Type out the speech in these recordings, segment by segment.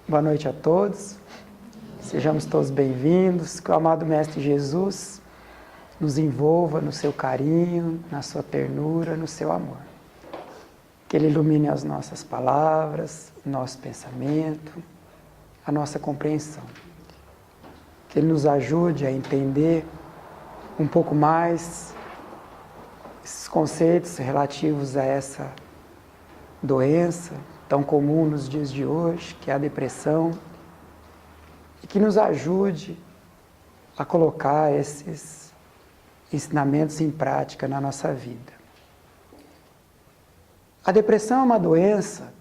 Boa noite a todos, sejamos todos bem-vindos, que o amado Mestre Jesus nos envolva no seu carinho, na sua ternura, no seu amor. Que Ele ilumine as nossas palavras, o nosso pensamento, a nossa compreensão. Que Ele nos ajude a entender um pouco mais esses conceitos relativos a essa doença tão comum nos dias de hoje, que é a depressão, e que nos ajude a colocar esses ensinamentos em prática na nossa vida. A depressão é uma doença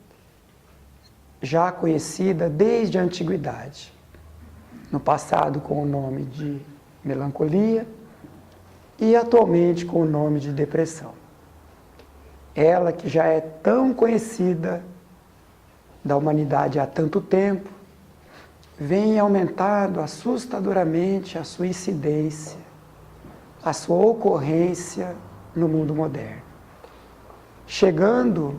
já conhecida desde a antiguidade, no passado com o nome de melancolia e atualmente com o nome de depressão. Ela que já é tão conhecida da humanidade há tanto tempo, vem aumentando assustadoramente a sua incidência, a sua ocorrência no mundo moderno, chegando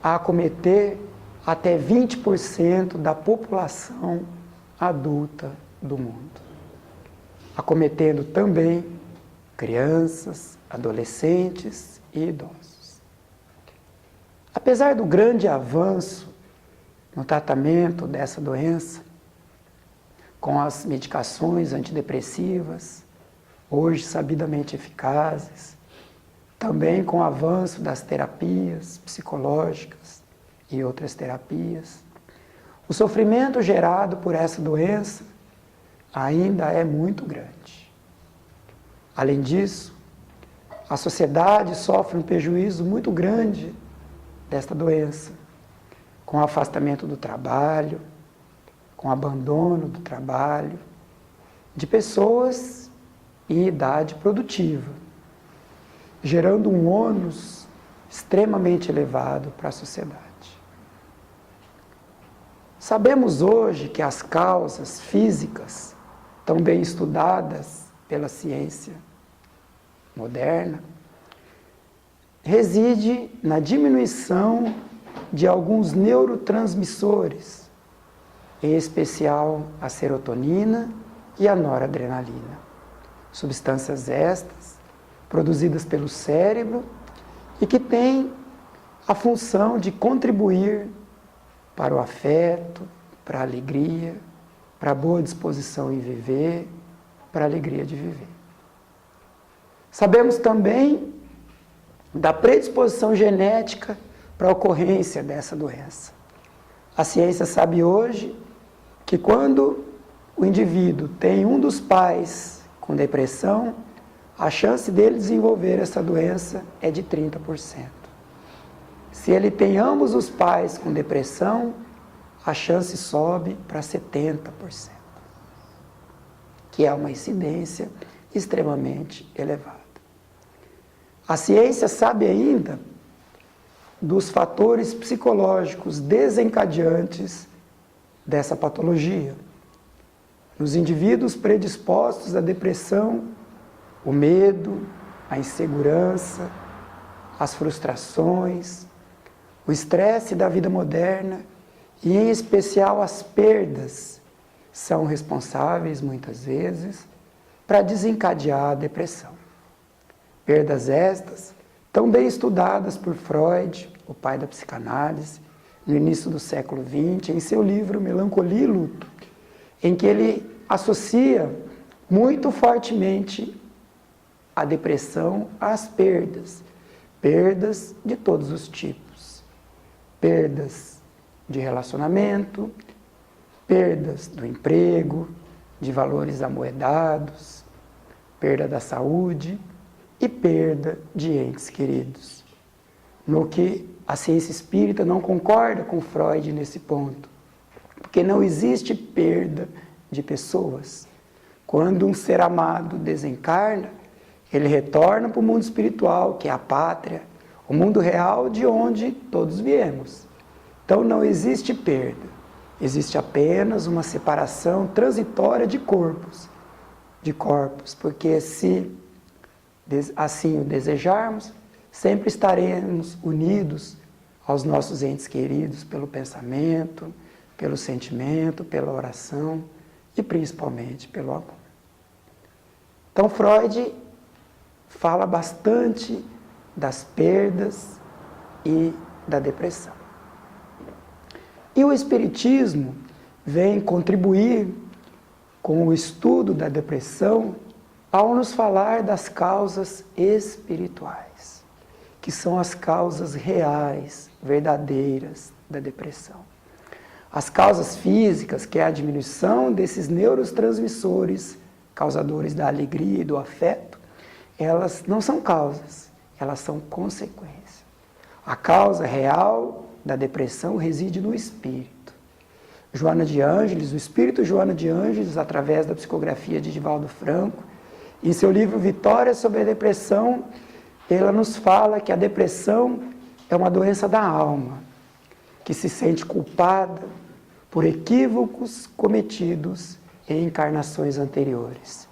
a acometer até 20% da população adulta do mundo, acometendo também crianças, adolescentes e idosos. Apesar do grande avanço no tratamento dessa doença, com as medicações antidepressivas, hoje sabidamente eficazes, também com o avanço das terapias psicológicas e outras terapias, o sofrimento gerado por essa doença ainda é muito grande. Além disso, a sociedade sofre um prejuízo muito grande desta doença, com o afastamento do trabalho, com o abandono do trabalho, de pessoas em idade produtiva, gerando um ônus extremamente elevado para a sociedade. Sabemos hoje que as causas físicas, tão bem estudadas pela ciência moderna, reside na diminuição de alguns neurotransmissores, em especial a serotonina e a noradrenalina, substâncias estas produzidas pelo cérebro e que têm a função de contribuir para o afeto, para a alegria, para a boa disposição em viver, para a alegria de viver. Sabemos também da predisposição genética para a ocorrência dessa doença. A ciência sabe hoje que quando o indivíduo tem um dos pais com depressão, a chance dele desenvolver essa doença é de 30%. Se ele tem ambos os pais com depressão, a chance sobe para 70%, que é uma incidência extremamente elevada. A ciência sabe ainda dos fatores psicológicos desencadeantes dessa patologia. Nos indivíduos predispostos à depressão, o medo, a insegurança, as frustrações, o estresse da vida moderna e, em especial, as perdas são responsáveis, muitas vezes, para desencadear a depressão. Perdas estas tão bem estudadas por Freud, o pai da psicanálise, no início do século XX, em seu livro Melancolia e Luto, em que ele associa muito fortemente a depressão às perdas, perdas de todos os tipos, perdas de relacionamento, perdas do emprego, de valores amoedados, perda da saúde e perda de entes queridos. No que a ciência espírita não concorda com Freud nesse ponto, porque não existe perda de pessoas. Quando um ser amado desencarna, ele retorna para o mundo espiritual, que é a pátria, o mundo real de onde todos viemos. Então não existe perda, existe apenas uma separação transitória de corpos, porque se assim o desejarmos, sempre estaremos unidos aos nossos entes queridos pelo pensamento, pelo sentimento, pela oração e principalmente pelo amor. Então Freud fala bastante das perdas e da depressão. E o Espiritismo vem contribuir com o estudo da depressão ao nos falar das causas espirituais, que são as causas reais, verdadeiras da depressão. As causas físicas, que é a diminuição desses neurotransmissores causadores da alegria e do afeto, elas não são causas, elas são consequências. A causa real da depressão reside no espírito. Joana de Ângeles, o espírito Joana de Ângeles, através da psicografia de Divaldo Franco, em seu livro Vitória sobre a Depressão, ela nos fala que a depressão é uma doença da alma, que se sente culpada por equívocos cometidos em encarnações anteriores.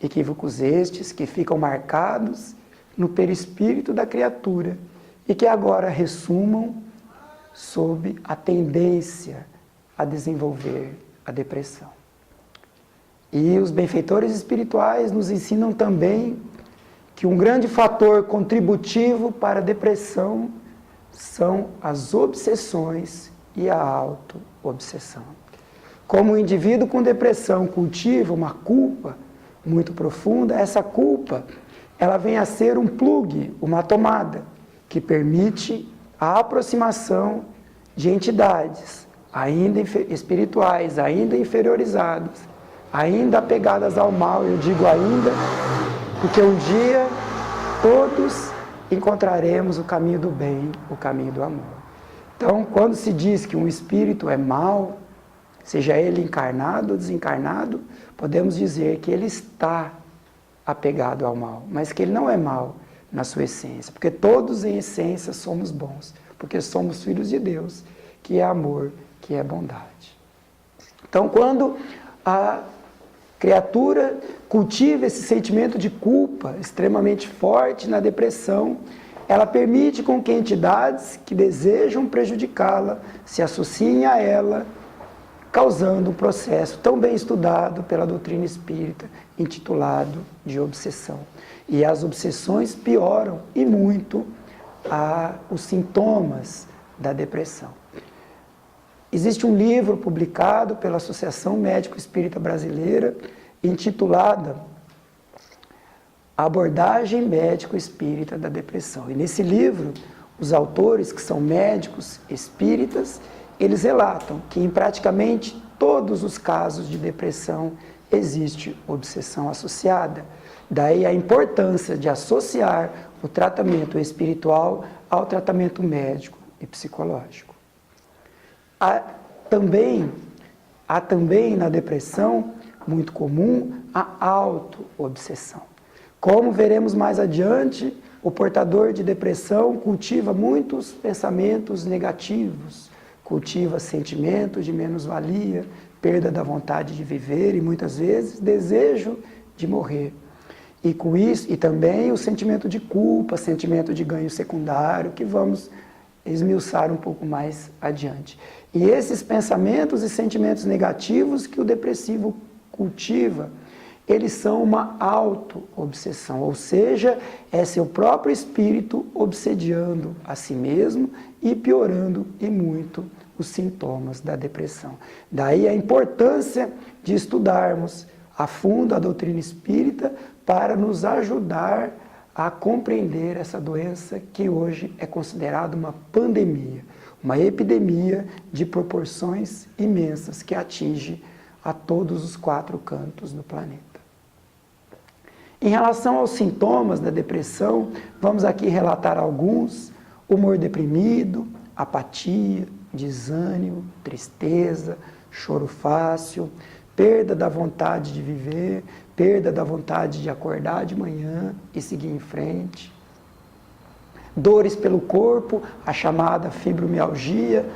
Equívocos estes que ficam marcados no perispírito da criatura e que agora ressumam sob a tendência a desenvolver a depressão. E os benfeitores espirituais nos ensinam também que um grande fator contributivo para a depressão são as obsessões e a auto-obsessão. Como o indivíduo com depressão cultiva uma culpa muito profunda, essa culpa ela vem a ser um plug, uma tomada, que permite a aproximação de entidades ainda espirituais, ainda inferiorizadas, ainda apegadas ao mal. Eu digo ainda, porque um dia todos encontraremos o caminho do bem, o caminho do amor. Então, quando se diz que um espírito é mau, seja ele encarnado ou desencarnado, podemos dizer que ele está apegado ao mal, mas que ele não é mau na sua essência, porque todos em essência somos bons, porque somos filhos de Deus, que é amor, que é bondade. Então, quando a criatura cultiva esse sentimento de culpa extremamente forte na depressão, ela permite com que entidades que desejam prejudicá-la se associem a ela, causando um processo tão bem estudado pela doutrina espírita, intitulado de obsessão. E as obsessões pioram, e muito, os sintomas da depressão. Existe um livro publicado pela Associação Médico Espírita Brasileira, intitulada Abordagem Médico Espírita da Depressão. E nesse livro, os autores, que são médicos espíritas, eles relatam que em praticamente todos os casos de depressão existe obsessão associada. Daí a importância de associar o tratamento espiritual ao tratamento médico e psicológico. Há também na depressão, muito comum, a auto-obsessão. Como veremos mais adiante, o portador de depressão cultiva muitos pensamentos negativos, cultiva sentimentos de menos-valia, perda da vontade de viver e muitas vezes desejo de morrer. E com isso, e também o sentimento de culpa, sentimento de ganho secundário, que vamos esmiuçar um pouco mais adiante. E esses pensamentos e sentimentos negativos que o depressivo cultiva, eles são uma auto-obsessão, ou seja, é seu próprio espírito obsediando a si mesmo e piorando e muito os sintomas da depressão. Daí a importância de estudarmos a fundo a doutrina espírita para nos ajudar a compreender essa doença que hoje é considerada uma pandemia, uma epidemia de proporções imensas que atinge a todos os 4 cantos do planeta. Em relação aos sintomas da depressão, vamos aqui relatar alguns: humor deprimido, apatia, desânimo, tristeza, choro fácil, perda da vontade de viver, perda da vontade de acordar de manhã e seguir em frente, dores pelo corpo, a chamada fibromialgia,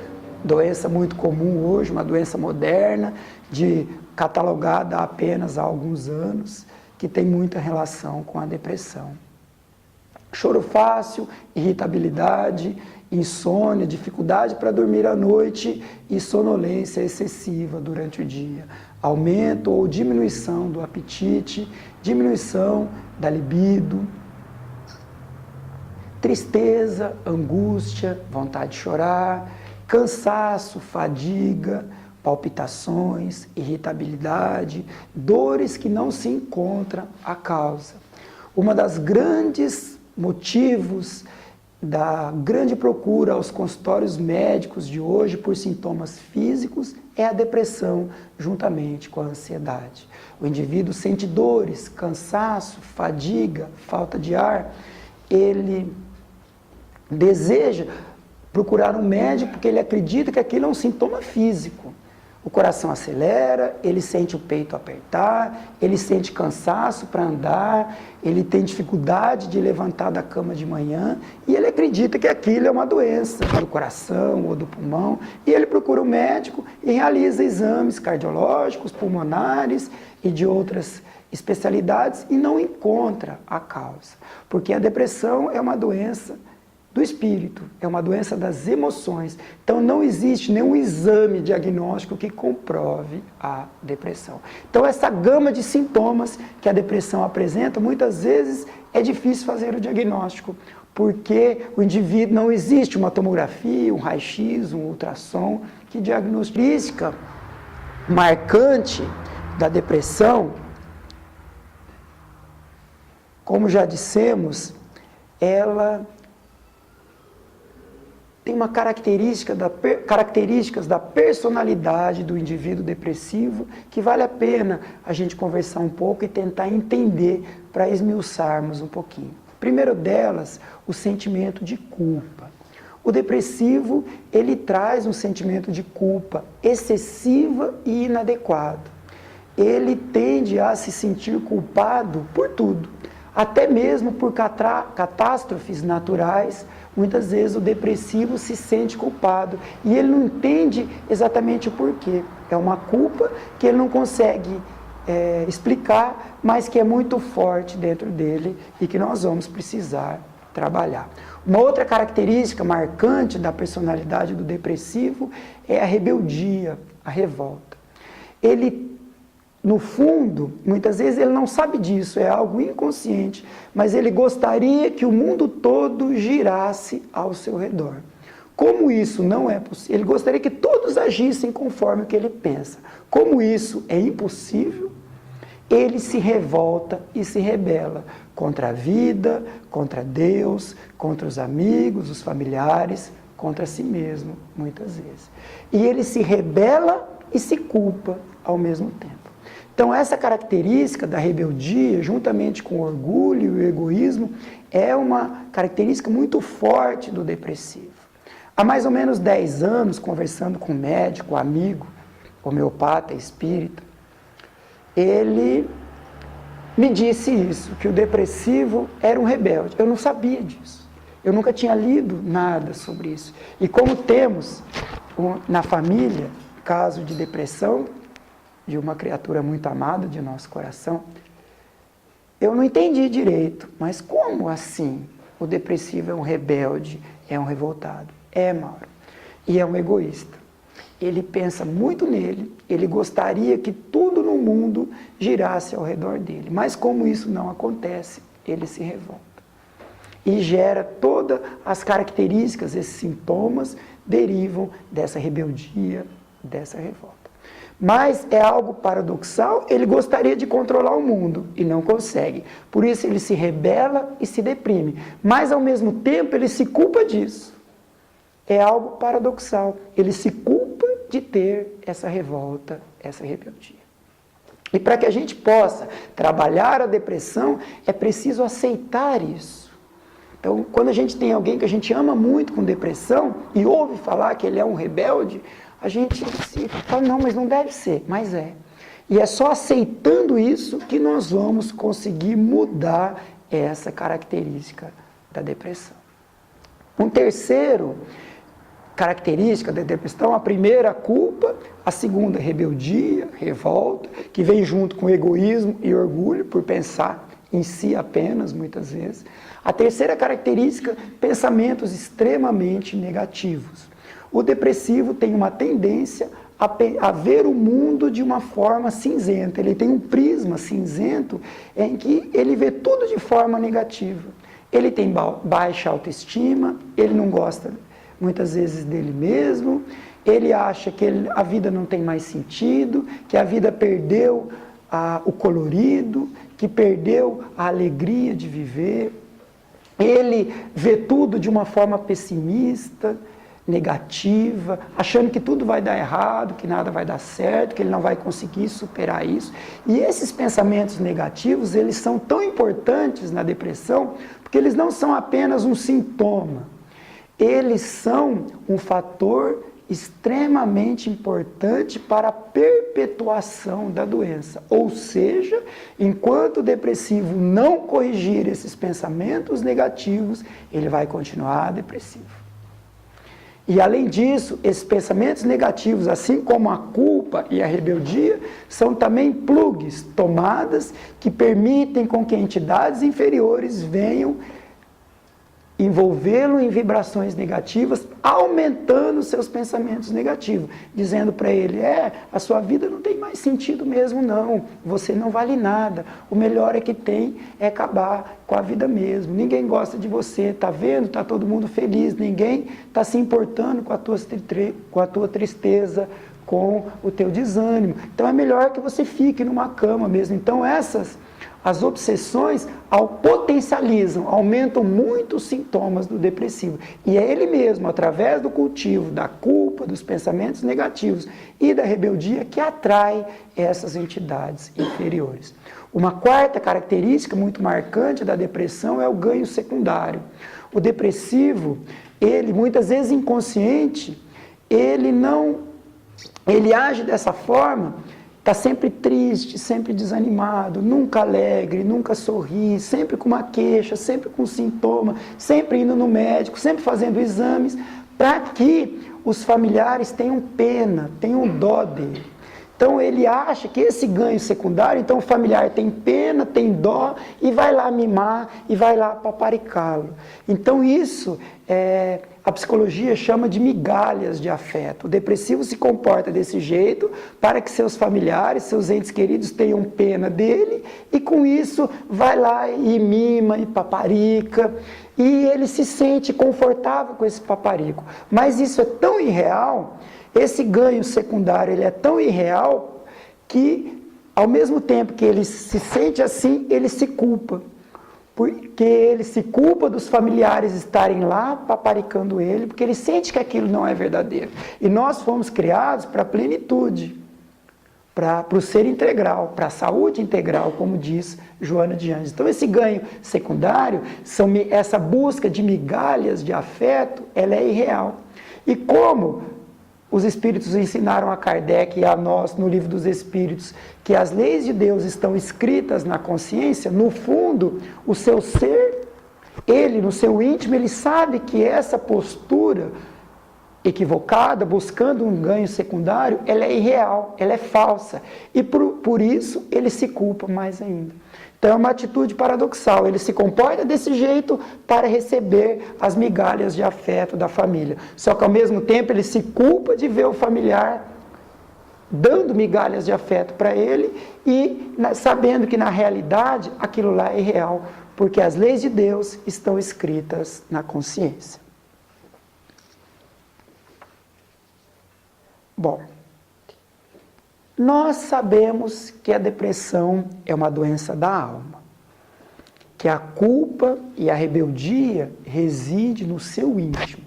doença muito comum hoje, uma doença moderna, catalogada apenas há alguns anos, que tem muita relação com a depressão. Choro fácil, irritabilidade insônia, dificuldade para dormir à noite e sonolência excessiva durante o dia, aumento ou diminuição do apetite, diminuição da libido, tristeza, angústia, vontade de chorar, cansaço, fadiga, palpitações, irritabilidade, dores que não se encontram a causa. Uma das grandes motivos da grande procura aos consultórios médicos de hoje por sintomas físicos é a depressão, juntamente com a ansiedade. O indivíduo sente dores, cansaço, fadiga, falta de ar, ele deseja procurar um médico porque ele acredita que aquilo é um sintoma físico. O coração acelera, ele sente o peito apertar, ele sente cansaço para andar, ele tem dificuldade de levantar da cama de manhã e ele acredita que aquilo é uma doença do coração ou do pulmão e ele procura um médico e realiza exames cardiológicos, pulmonares e de outras especialidades e não encontra a causa, porque a depressão é uma doença do espírito, é uma doença das emoções. Então não existe nenhum exame diagnóstico que comprove a depressão. Então essa gama de sintomas que a depressão apresenta, muitas vezes é difícil fazer o diagnóstico, porque o indivíduo não existe uma tomografia, um raio-x, um ultrassom que diagnostica marcante da depressão. Como já dissemos, ela tem uma características da personalidade do indivíduo depressivo que vale a pena a gente conversar um pouco e tentar entender para esmiuçarmos um pouquinho. Primeiro delas, o sentimento de culpa. O depressivo, ele traz um sentimento de culpa excessiva e inadequado. Ele tende a se sentir culpado por tudo, até mesmo por catástrofes naturais. Muitas vezes o depressivo se sente culpado e ele não entende exatamente o porquê. É uma culpa que ele não consegue explicar, mas que é muito forte dentro dele e que nós vamos precisar trabalhar. Uma outra característica marcante da personalidade do depressivo é a rebeldia, a revolta. Ele, no fundo, muitas vezes ele não sabe disso, é algo inconsciente, mas ele gostaria que o mundo todo girasse ao seu redor. Como isso não é possível, ele gostaria que todos agissem conforme o que ele pensa. Como isso é impossível, ele se revolta e se rebela contra a vida, contra Deus, contra os amigos, os familiares, contra si mesmo, muitas vezes. E ele se rebela e se culpa ao mesmo tempo. Então, essa característica da rebeldia, juntamente com o orgulho e o egoísmo, é uma característica muito forte do depressivo. Há mais ou menos 10 anos, conversando com um médico, amigo, homeopata, espírita, ele me disse isso, que o depressivo era um rebelde. Eu não sabia disso. Eu nunca tinha lido nada sobre isso. E como temos na família caso de depressão, de uma criatura muito amada de nosso coração, eu não entendi direito, mas como assim o depressivo é um rebelde, é um revoltado? É, Mauro, e é um egoísta. Ele pensa muito nele, ele gostaria que tudo no mundo girasse ao redor dele, mas como isso não acontece, ele se revolta. E gera todas as características, esses sintomas derivam dessa rebeldia, dessa revolta. Mas é algo paradoxal, ele gostaria de controlar o mundo e não consegue. Por isso ele se rebela e se deprime. Mas ao mesmo tempo ele se culpa disso. É algo paradoxal. Ele se culpa de ter essa revolta, essa rebeldia. E para que a gente possa trabalhar a depressão, é preciso aceitar isso. Então, quando a gente tem alguém que a gente ama muito com depressão e ouve falar que ele é um rebelde, a gente fala, não, mas não deve ser, mas é. E é só aceitando isso que nós vamos conseguir mudar essa característica da depressão. Um terceiro característica da depressão, a primeira, a culpa, a segunda, rebeldia, revolta, que vem junto com egoísmo e orgulho por pensar em si apenas, muitas vezes. A terceira característica, pensamentos extremamente negativos. O depressivo tem uma tendência a ver o mundo de uma forma cinzenta. Ele tem um prisma cinzento em que ele vê tudo de forma negativa. Ele tem baixa autoestima, ele não gosta muitas vezes dele mesmo, ele acha que a vida não tem mais sentido, que a vida perdeu o colorido, que perdeu a alegria de viver. Ele vê tudo de uma forma pessimista, negativa, achando que tudo vai dar errado, que nada vai dar certo, que ele não vai conseguir superar isso. E esses pensamentos negativos, eles são tão importantes na depressão, porque eles não são apenas um sintoma, eles são um fator extremamente importante para a perpetuação da doença. Ou seja, enquanto o depressivo não corrigir esses pensamentos negativos, ele vai continuar depressivo. E além disso, esses pensamentos negativos, assim como a culpa e a rebeldia, são também plugs, tomadas, que permitem com que entidades inferiores venham envolvê-lo em vibrações negativas, aumentando seus pensamentos negativos, dizendo para ele, a sua vida não tem mais sentido mesmo não, você não vale nada, o melhor é que tem é acabar com a vida mesmo, ninguém gosta de você, tá vendo? Tá todo mundo feliz, ninguém tá se importando com a tua tristeza, com o teu desânimo, então é melhor que você fique numa cama mesmo. Então as obsessões potencializam, aumentam muito os sintomas do depressivo. E é ele mesmo, através do cultivo da culpa, dos pensamentos negativos e da rebeldia, que atrai essas entidades inferiores. Uma quarta característica muito marcante da depressão é o ganho secundário. O depressivo, ele muitas vezes inconsciente, ele age dessa forma. Está sempre triste, sempre desanimado, nunca alegre, nunca sorri, sempre com uma queixa, sempre com sintoma, sempre indo no médico, sempre fazendo exames, para que os familiares tenham pena, tenham dó dele. Então ele acha que esse ganho secundário, então o familiar tem pena, tem dó e vai lá mimar e vai lá paparicá-lo. Então isso a psicologia chama de migalhas de afeto. O depressivo se comporta desse jeito para que seus familiares, seus entes queridos tenham pena dele e com isso vai lá e mima e paparica e ele se sente confortável com esse paparico. Mas isso é tão irreal, esse ganho secundário ele é tão irreal que ao mesmo tempo que ele se sente assim, ele se culpa. Porque ele se culpa dos familiares estarem lá paparicando ele, porque ele sente que aquilo não é verdadeiro. E nós fomos criados para a plenitude, para o ser integral, para a saúde integral, como diz Joana de Anjos. Então esse ganho secundário, essa busca de migalhas de afeto, ela é irreal. E como os Espíritos ensinaram a Kardec e a nós, no Livro dos Espíritos, que as leis de Deus estão escritas na consciência, no fundo, o seu ser, ele, no seu íntimo, ele sabe que essa postura equivocada, buscando um ganho secundário, ela é irreal, ela é falsa. E por isso, ele se culpa mais ainda. Então é uma atitude paradoxal, ele se comporta desse jeito para receber as migalhas de afeto da família. Só que ao mesmo tempo ele se culpa de ver o familiar dando migalhas de afeto para ele e sabendo que na realidade aquilo lá é irreal, porque as leis de Deus estão escritas na consciência. Bom, nós sabemos que a depressão é uma doença da alma, que a culpa e a rebeldia reside no seu íntimo,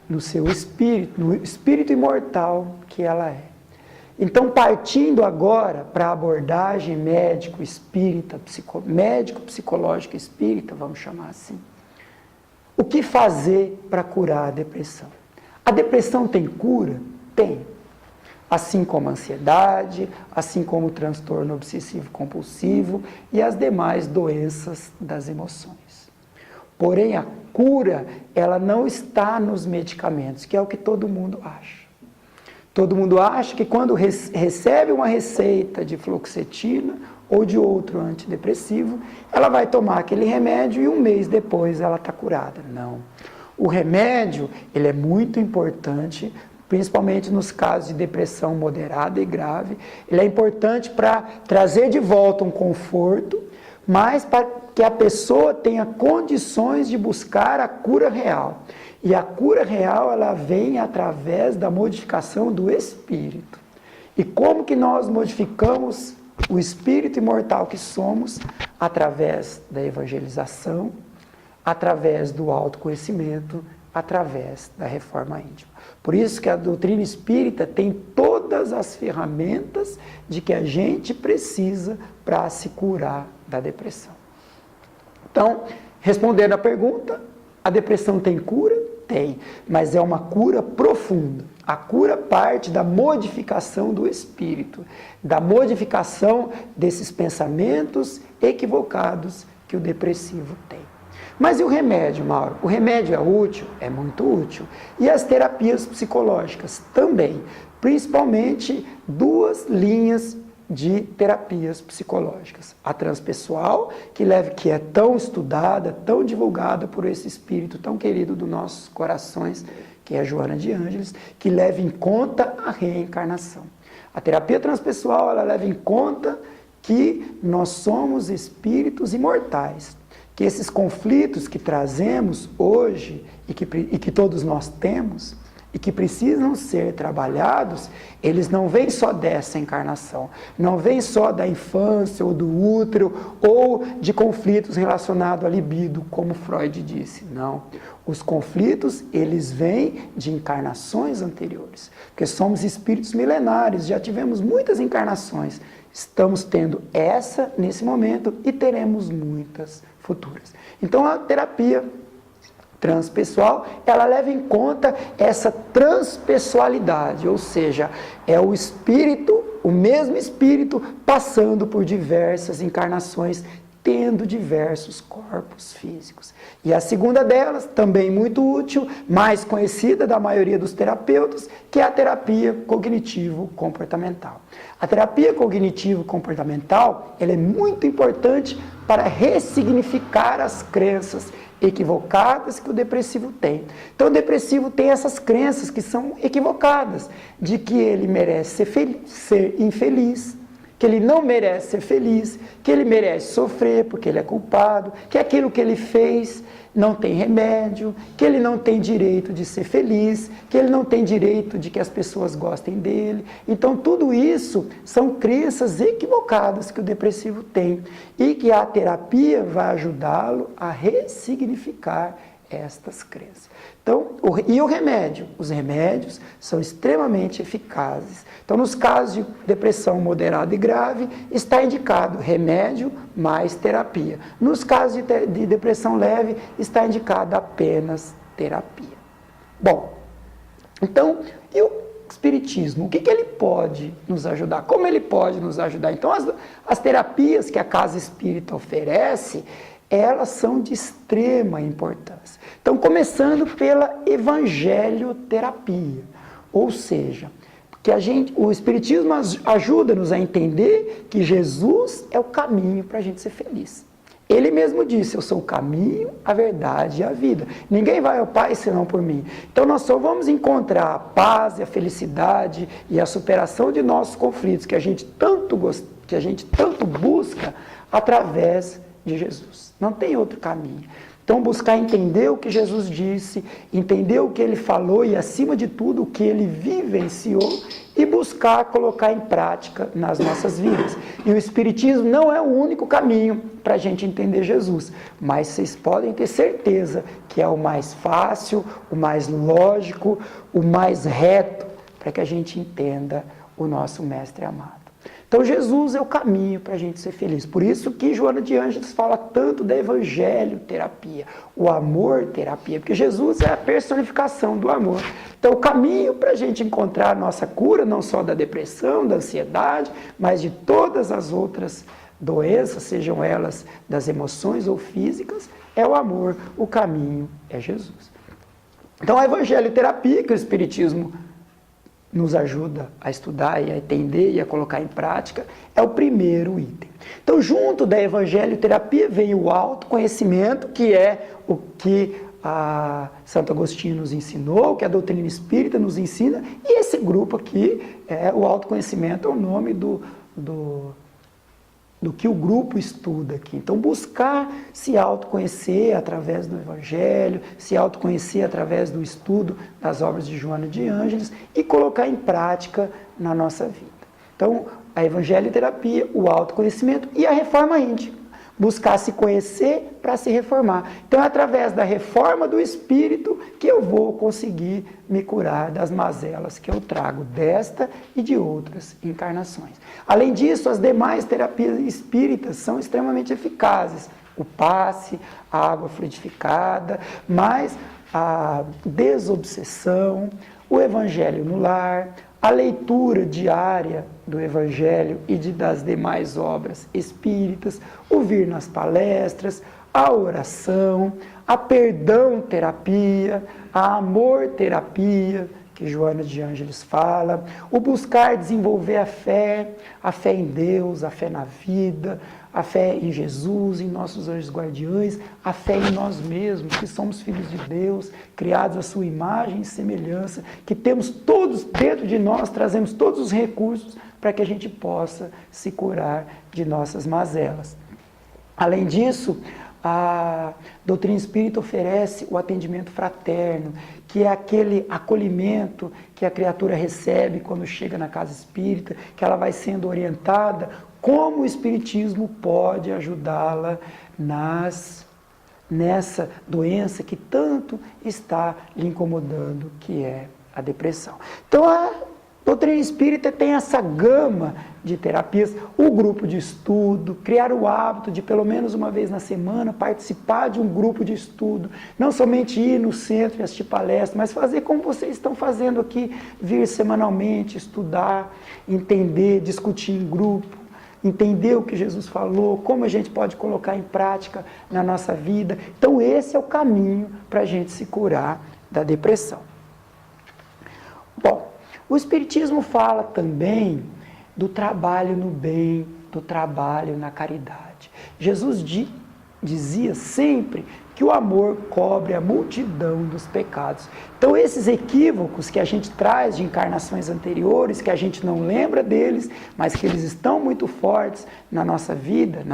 no seu espírito, no espírito imortal que ela é. Então, partindo agora para a abordagem médico-espírita, médico-psicológica espírita, vamos chamar assim, o que fazer para curar a depressão? A depressão tem cura? Tem. Assim como a ansiedade, assim como o transtorno obsessivo-compulsivo e as demais doenças das emoções. Porém, a cura, ela não está nos medicamentos, que é o que todo mundo acha. Todo mundo acha que quando recebe uma receita de fluoxetina ou de outro antidepressivo, ela vai tomar aquele remédio e um mês depois ela está curada. Não. O remédio, ele é muito importante, principalmente nos casos de depressão moderada e grave. Ele é importante para trazer de volta um conforto, mas para que a pessoa tenha condições de buscar a cura real. E a cura real, ela vem através da modificação do espírito. E como que nós modificamos o espírito imortal que somos? Através da evangelização, através do autoconhecimento, através da reforma íntima. Por isso que a doutrina espírita tem todas as ferramentas de que a gente precisa para se curar da depressão. Então, respondendo à pergunta, a depressão tem cura? Tem, mas é uma cura profunda. A cura parte da modificação do espírito, da modificação desses pensamentos equivocados que o depressivo tem. Mas e o remédio, Mauro? O remédio é útil? É muito útil. E as terapias psicológicas também. Principalmente duas linhas de terapias psicológicas. A transpessoal, que é tão estudada, tão divulgada por esse espírito tão querido dos nossos corações, que é a Joana de Ângeles, que leva em conta a reencarnação. A terapia transpessoal, ela leva em conta que nós somos espíritos imortais, que esses conflitos que trazemos hoje e que todos nós temos e que precisam ser trabalhados, eles não vêm só dessa encarnação, não vêm só da infância ou do útero ou de conflitos relacionados à libido, como Freud disse. Não. Os conflitos, eles vêm de encarnações anteriores, porque somos espíritos milenares, já tivemos muitas encarnações, estamos tendo essa nesse momento e teremos muitas futuras. Então a terapia transpessoal, ela leva em conta essa transpessoalidade, ou seja, é o espírito, o mesmo espírito, passando por diversas encarnações, tendo diversos corpos físicos. E a segunda delas, também muito útil, mais conhecida da maioria dos terapeutas, que é a terapia cognitivo-comportamental. A terapia cognitivo-comportamental, ela é muito importante para ressignificar as crenças equivocadas que o depressivo tem. Então o depressivo tem essas crenças que são equivocadas, de que ele merece ser infeliz, que ele não merece ser feliz, que ele merece sofrer porque ele é culpado, que aquilo que ele fez não tem remédio, que ele não tem direito de ser feliz, que ele não tem direito de que as pessoas gostem dele. Então tudo isso são crenças equivocadas que o depressivo tem e que a terapia vai ajudá-lo a ressignificar estas crenças. Então, e o remédio? Os remédios são extremamente eficazes. Então, nos casos de depressão moderada e grave, está indicado remédio mais terapia. Nos casos de depressão leve, está indicado apenas terapia. Bom, então, e o Espiritismo? O que ele pode nos ajudar? Como ele pode nos ajudar? Então, as terapias que a Casa Espírita oferece, elas são de extrema importância. Então, começando pela evangelioterapia, ou seja, que o Espiritismo ajuda-nos a entender que Jesus é o caminho para a gente ser feliz. Ele mesmo disse, eu sou o caminho, a verdade e a vida. Ninguém vai ao Pai senão por mim. Então nós só vamos encontrar a paz e a felicidade e a superação de nossos conflitos, que a gente tanto busca, através de Jesus. Não tem outro caminho. Então buscar entender o que Jesus disse, entender o que ele falou e, acima de tudo, o que ele vivenciou e buscar colocar em prática nas nossas vidas. E o Espiritismo não é o único caminho para a gente entender Jesus, mas vocês podem ter certeza que é o mais fácil, o mais lógico, o mais reto para que a gente entenda o nosso Mestre amado. Então Jesus é o caminho para a gente ser feliz. Por isso que Joana de Ângeles fala tanto da evangelho-terapia, o amor-terapia, porque Jesus é a personificação do amor. Então o caminho para a gente encontrar a nossa cura, não só da depressão, da ansiedade, mas de todas as outras doenças, sejam elas das emoções ou físicas, é o amor, o caminho é Jesus. Então a evangelho-terapia que o Espiritismo nos ajuda a estudar e a entender e a colocar em prática, é o primeiro item. Então, junto da evangelioterapia vem o autoconhecimento, que é o que a Santo Agostinho nos ensinou, que a doutrina espírita nos ensina, e esse grupo aqui, o autoconhecimento é o nome do que o grupo estuda aqui. Então, buscar se autoconhecer através do Evangelho, se autoconhecer através do estudo das obras de Joana de Ângeles e colocar em prática na nossa vida. Então, a evangelioterapia, o autoconhecimento e a reforma íntima. Buscar se conhecer para se reformar. Então, é através da reforma do espírito que eu vou conseguir me curar das mazelas que eu trago desta e de outras encarnações. Além disso, as demais terapias espíritas são extremamente eficazes. O passe, a água fluidificada, mas a desobsessão, o evangelho no lar, a leitura diária do Evangelho e das demais obras espíritas, o vir nas palestras, a oração, a perdão-terapia, a amor-terapia, que Joana de Ângeles fala, o buscar desenvolver a fé em Deus, a fé na vida, a fé em Jesus, em nossos anjos guardiães, a fé em nós mesmos, que somos filhos de Deus, criados à sua imagem e semelhança, que temos todos dentro de nós, trazemos todos os recursos para que a gente possa se curar de nossas mazelas. Além disso, a doutrina espírita oferece o atendimento fraterno, que é aquele acolhimento que a criatura recebe quando chega na casa espírita, que ela vai sendo orientada como o espiritismo pode ajudá-la nessa doença que tanto está lhe incomodando, que é a depressão. Então, a doutrina espírita tem essa gama de terapias, o grupo de estudo, criar o hábito de pelo menos uma vez na semana participar de um grupo de estudo, não somente ir no centro e assistir palestra, mas fazer como vocês estão fazendo aqui, vir semanalmente, estudar, entender, discutir em grupo, entender o que Jesus falou, como a gente pode colocar em prática na nossa vida. Então esse é o caminho para a gente se curar da depressão. Bom, o Espiritismo fala também do trabalho no bem, do trabalho na caridade. Jesus dizia sempre que o amor cobre a multidão dos pecados. Então esses equívocos que a gente traz de encarnações anteriores, que a gente não lembra deles, mas que eles estão muito fortes na nossa vida,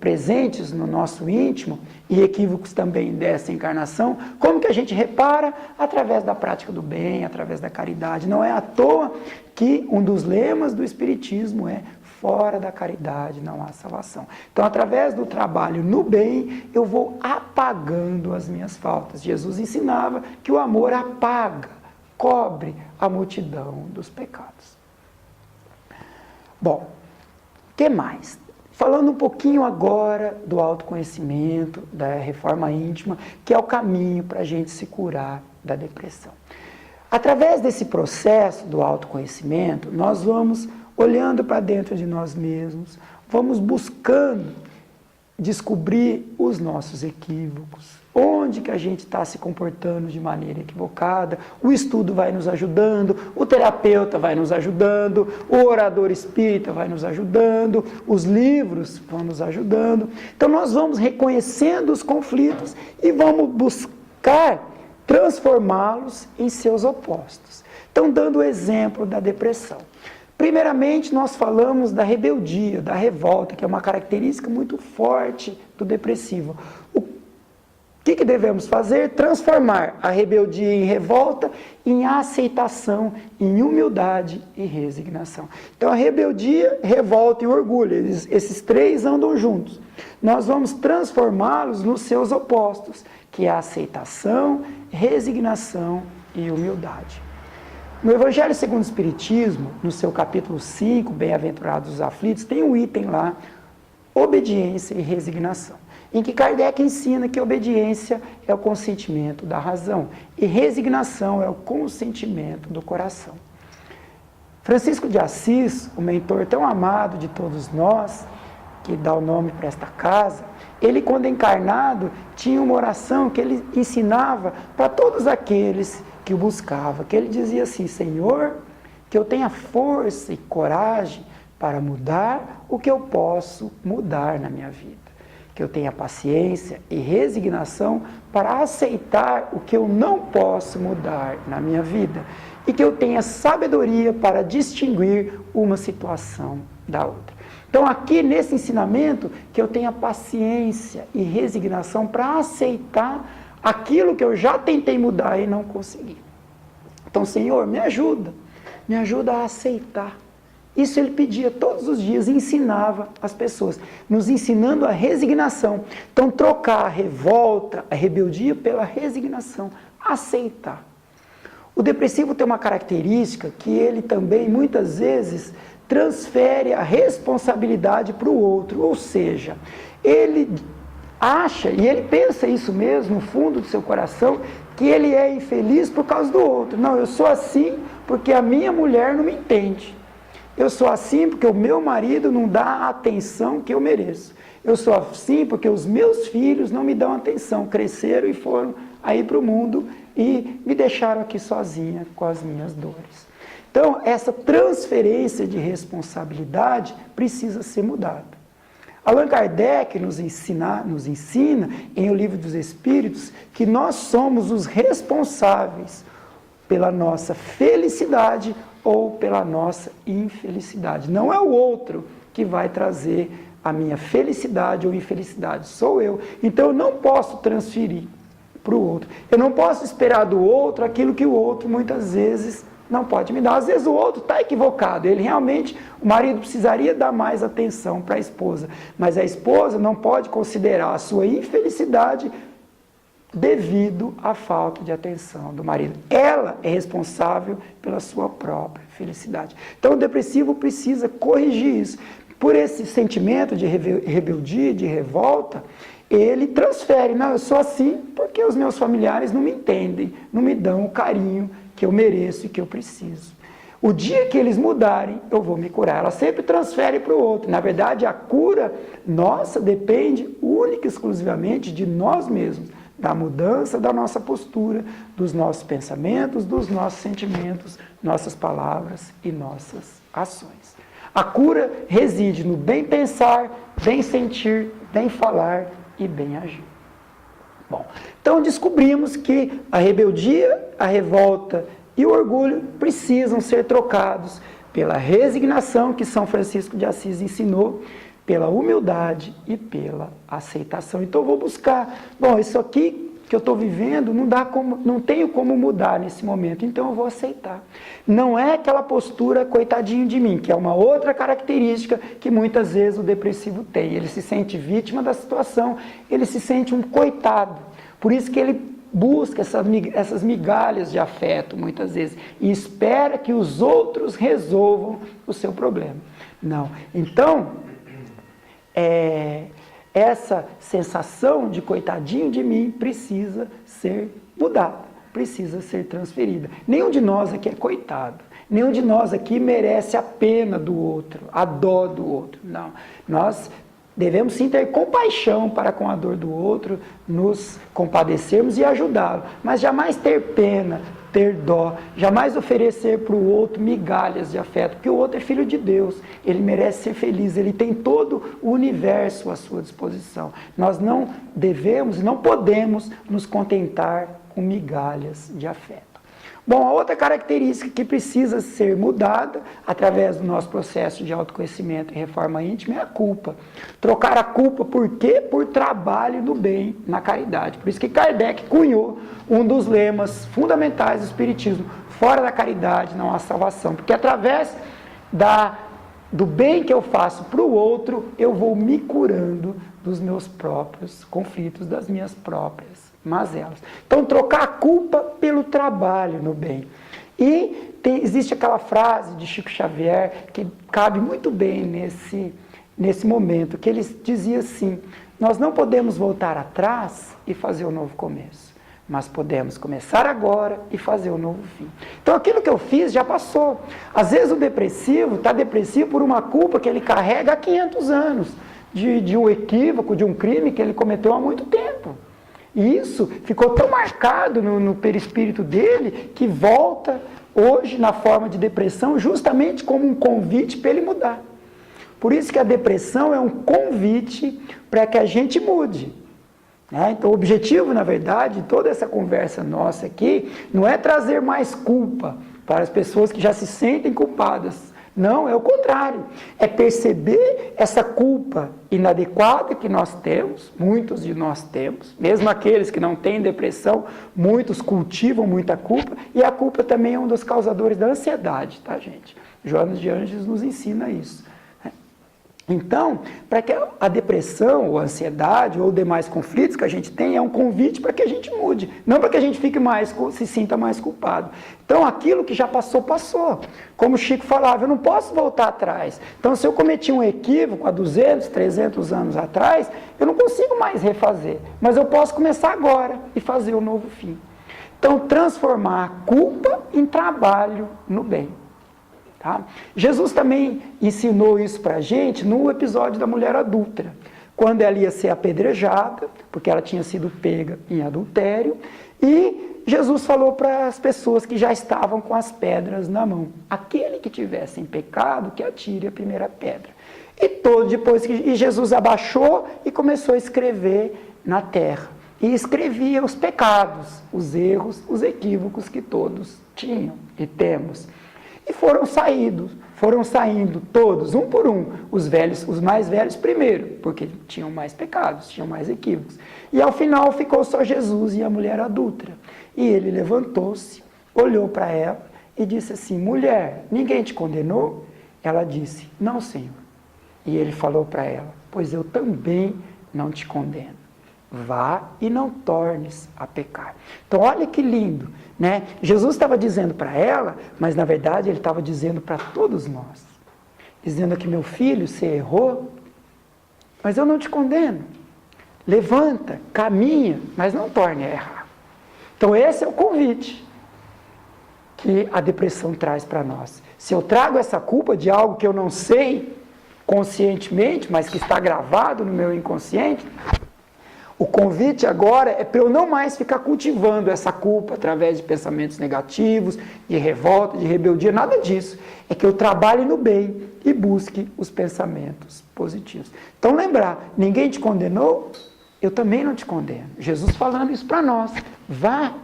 presentes no nosso íntimo, e equívocos também dessa encarnação, como que a gente repara? Através da prática do bem, através da caridade. Não é à toa que um dos lemas do Espiritismo é: fora da caridade não há salvação. Então, através do trabalho no bem, eu vou apagando as minhas faltas. Jesus ensinava que o amor apaga, cobre a multidão dos pecados. Bom, o que mais? Falando um pouquinho agora do autoconhecimento, da reforma íntima, que é o caminho para a gente se curar da depressão. Através desse processo do autoconhecimento, nós vamos olhando para dentro de nós mesmos, vamos buscando descobrir os nossos equívocos, onde que a gente está se comportando de maneira equivocada. O estudo vai nos ajudando, o terapeuta vai nos ajudando, o orador espírita vai nos ajudando, os livros vão nos ajudando. Então nós vamos reconhecendo os conflitos e vamos buscar transformá-los em seus opostos. Então, dando o exemplo da depressão. Primeiramente, nós falamos da rebeldia, da revolta, que é uma característica muito forte do depressivo. O que devemos fazer? Transformar a rebeldia em revolta, em aceitação, em humildade e resignação. Então, a rebeldia, revolta e orgulho, esses três andam juntos. Nós vamos transformá-los nos seus opostos, que é a aceitação, resignação e humildade. No Evangelho segundo o Espiritismo, no seu capítulo 5, Bem-aventurados os aflitos, tem um item lá, obediência e resignação, em que Kardec ensina que obediência é o consentimento da razão e resignação é o consentimento do coração. Francisco de Assis, o mentor tão amado de todos nós, que dá o nome para esta casa, ele, quando encarnado, tinha uma oração que ele ensinava para todos aqueles que o buscava, que ele dizia assim: Senhor, que eu tenha força e coragem para mudar o que eu posso mudar na minha vida. Que eu tenha paciência e resignação para aceitar o que eu não posso mudar na minha vida. E que eu tenha sabedoria para distinguir uma situação da outra. Então, aqui nesse ensinamento, que eu tenha paciência e resignação para aceitar aquilo que eu já tentei mudar e não consegui. Então, Senhor, me ajuda a aceitar. Isso ele pedia todos os dias e ensinava as pessoas, nos ensinando a resignação. Então, trocar a revolta, a rebeldia pela resignação, aceitar. O depressivo tem uma característica que ele também, muitas vezes, transfere a responsabilidade para o outro, ou seja, ele acha, e ele pensa isso mesmo, no fundo do seu coração, que ele é infeliz por causa do outro. Não, eu sou assim porque a minha mulher não me entende. Eu sou assim porque o meu marido não dá a atenção que eu mereço. Eu sou assim porque os meus filhos não me dão atenção, cresceram e foram aí para o mundo e me deixaram aqui sozinha com as minhas dores. Então, essa transferência de responsabilidade precisa ser mudada. Allan Kardec nos ensina em O Livro dos Espíritos que nós somos os responsáveis pela nossa felicidade ou pela nossa infelicidade. Não é o outro que vai trazer a minha felicidade ou infelicidade, sou eu. Então eu não posso transferir para o outro. Eu não posso esperar do outro aquilo que o outro muitas vezes não pode me dar. Às vezes o outro está equivocado, ele realmente, o marido precisaria dar mais atenção para a esposa, mas a esposa não pode considerar a sua infelicidade devido à falta de atenção do marido. Ela é responsável pela sua própria felicidade. Então o depressivo precisa corrigir isso. Por esse sentimento de rebeldia, de revolta, ele transfere: não, eu sou assim porque os meus familiares não me entendem, não me dão o carinho que eu mereço e que eu preciso. O dia que eles mudarem, eu vou me curar. Ela sempre transfere para o outro. Na verdade, a cura nossa depende única e exclusivamente de nós mesmos, da mudança da nossa postura, dos nossos pensamentos, dos nossos sentimentos, nossas palavras e nossas ações. A cura reside no bem pensar, bem sentir, bem falar e bem agir. Bom, então descobrimos que a rebeldia, a revolta e o orgulho precisam ser trocados pela resignação que São Francisco de Assis ensinou, pela humildade e pela aceitação. Então eu vou buscar, bom, isso aqui que eu estou vivendo não tenho como mudar nesse momento, então eu vou aceitar. Não é aquela postura coitadinho de mim, que é uma outra característica que muitas vezes o depressivo tem. Ele se sente vítima da situação, ele se sente um coitado. Por isso que ele busca essas migalhas de afeto, muitas vezes, e espera que os outros resolvam o seu problema. Não. Então, essa sensação de coitadinho de mim precisa ser mudada, precisa ser transferida. Nenhum de nós aqui é coitado, nenhum de nós aqui merece a pena do outro, a dó do outro. Não, nós devemos sim ter compaixão para com a dor do outro, nos compadecermos e ajudá-lo, mas jamais ter pena, ter dó, jamais oferecer para o outro migalhas de afeto, porque o outro é filho de Deus, ele merece ser feliz, ele tem todo o universo à sua disposição. Nós não devemos, não podemos nos contentar com migalhas de afeto. Bom, a outra característica que precisa ser mudada através do nosso processo de autoconhecimento e reforma íntima é a culpa. Trocar a culpa por quê? Por trabalho no bem, na caridade. Por isso que Kardec cunhou um dos lemas fundamentais do Espiritismo: fora da caridade não há salvação. Porque através do bem que eu faço para o outro, eu vou me curando dos meus próprios conflitos, das minhas próprias mazelas. Então, trocar a culpa pelo trabalho no bem. E existe aquela frase de Chico Xavier que cabe muito bem nesse momento, que ele dizia assim: nós não podemos voltar atrás e fazer um novo começo, mas podemos começar agora e fazer um novo fim. Então, aquilo que eu fiz já passou. Às vezes o depressivo está depressivo por uma culpa que ele carrega há 500 anos, de um equívoco, de um crime que ele cometeu há muito tempo. E isso ficou tão marcado no perispírito dele que volta hoje na forma de depressão justamente como um convite para ele mudar. Por isso que a depressão é um convite para que a gente mude. Então o objetivo, na verdade, de toda essa conversa nossa aqui, não é trazer mais culpa para as pessoas que já se sentem culpadas. Não, é o contrário. É perceber essa culpa inadequada que nós temos, muitos de nós temos, mesmo aqueles que não têm depressão, muitos cultivam muita culpa, e a culpa também é um dos causadores da ansiedade, tá, gente? Joana de Ângeles nos ensina isso. Então, para que a depressão, ou a ansiedade, ou demais conflitos que a gente tem, é um convite para que a gente mude, não para que a gente se sinta mais culpado. Então, aquilo que já passou, passou. Como o Chico falava, eu não posso voltar atrás. Então, se eu cometi um equívoco há 200, 300 anos atrás, eu não consigo mais refazer, mas eu posso começar agora e fazer um novo fim. Então, transformar a culpa em trabalho no bem. Tá? Jesus também ensinou isso para a gente no episódio da mulher adúltera, quando ela ia ser apedrejada, porque ela tinha sido pega em adultério, e Jesus falou para as pessoas que já estavam com as pedras na mão, aquele que tivesse em pecado, que atire a primeira pedra. E Jesus abaixou e começou a escrever na terra, e escrevia os pecados, os erros, os equívocos que todos tinham e temos. E foram saindo todos, um por um, os mais velhos primeiro, porque tinham mais pecados, tinham mais equívocos. E ao final ficou só Jesus e a mulher adúltera. E ele levantou-se, olhou para ela e disse assim, mulher, ninguém te condenou? Ela disse, não, Senhor. E ele falou para ela, pois eu também não te condeno. Vá e não tornes a pecar. Então, olha que lindo, né? Jesus estava dizendo para ela, mas na verdade ele estava dizendo para todos nós. Dizendo que meu filho, você errou, mas eu não te condeno. Levanta, caminha, mas não torne a errar. Então, esse é o convite que a depressão traz para nós. Se eu trago essa culpa de algo que eu não sei conscientemente, mas que está gravado no meu inconsciente, o convite agora é para eu não mais ficar cultivando essa culpa através de pensamentos negativos, de revolta, de rebeldia, nada disso. É que eu trabalhe no bem e busque os pensamentos positivos. Então lembrar, ninguém te condenou, eu também não te condeno. Jesus falando isso para nós. Vá,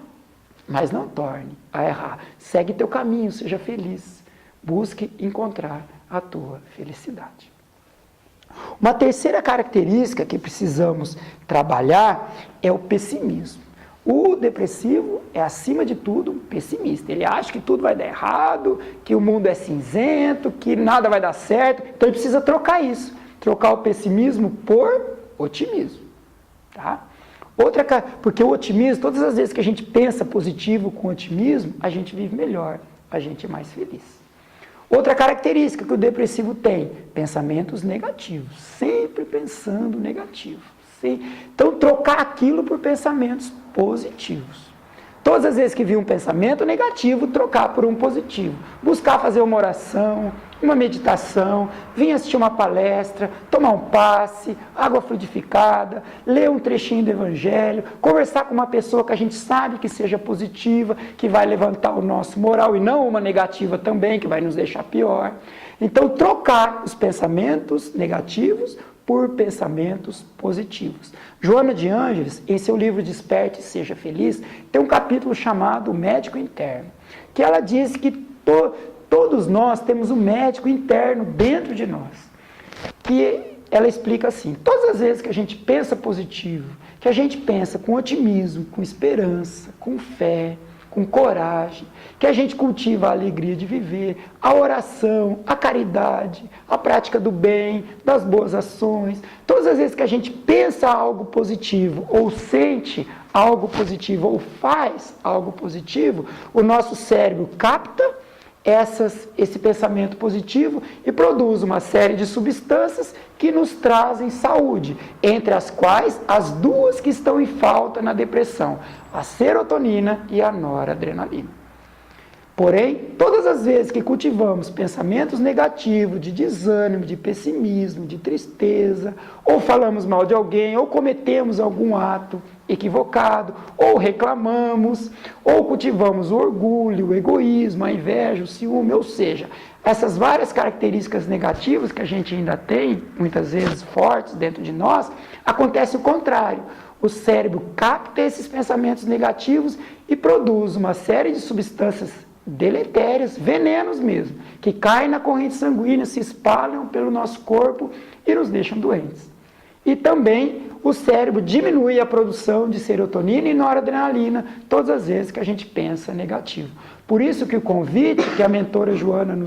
mas não torne a errar. Segue teu caminho, seja feliz. Busque encontrar a tua felicidade. Uma terceira característica que precisamos trabalhar é o pessimismo. O depressivo é, acima de tudo, um pessimista. Ele acha que tudo vai dar errado, que o mundo é cinzento, que nada vai dar certo. Então ele precisa trocar isso. Trocar o pessimismo por otimismo. Tá? Porque o otimismo, todas as vezes que a gente pensa positivo com otimismo, a gente vive melhor, a gente é mais feliz. Outra característica que o depressivo tem, pensamentos negativos, sempre pensando negativo. Sim? Então, trocar aquilo por pensamentos positivos. Todas as vezes que vir um pensamento negativo, trocar por um positivo. Buscar fazer uma oração, uma meditação, vir assistir uma palestra, tomar um passe, água fluidificada, ler um trechinho do Evangelho, conversar com uma pessoa que a gente sabe que seja positiva, que vai levantar o nosso moral e não uma negativa também, que vai nos deixar pior. Então, trocar os pensamentos negativos por pensamentos positivos. Joana de Ângeles, em seu livro Desperte e Seja Feliz, tem um capítulo chamado O Médico Interno, que ela diz que todos nós temos um médico interno dentro de nós. Que ela explica assim, todas as vezes que a gente pensa positivo, que a gente pensa com otimismo, com esperança, com fé, com coragem, que a gente cultiva a alegria de viver, a oração, a caridade, a prática do bem, das boas ações. Todas as vezes que a gente pensa algo positivo, ou sente algo positivo, ou faz algo positivo, o nosso cérebro capta esse pensamento positivo e produz uma série de substâncias que nos trazem saúde, entre as quais as duas que estão em falta na depressão, a serotonina e a noradrenalina. Porém, todas as vezes que cultivamos pensamentos negativos, de desânimo, de pessimismo, de tristeza, ou falamos mal de alguém, ou cometemos algum ato equivocado, ou reclamamos, ou cultivamos o orgulho, o egoísmo, a inveja, o ciúme, ou seja, essas várias características negativas que a gente ainda tem, muitas vezes fortes dentro de nós, acontece o contrário. O cérebro capta esses pensamentos negativos e produz uma série de substâncias deletérias, venenos mesmo, que caem na corrente sanguínea, se espalham pelo nosso corpo e nos deixam doentes. E também o cérebro diminui a produção de serotonina e noradrenalina todas as vezes que a gente pensa negativo. Por isso que o convite que a mentora Joana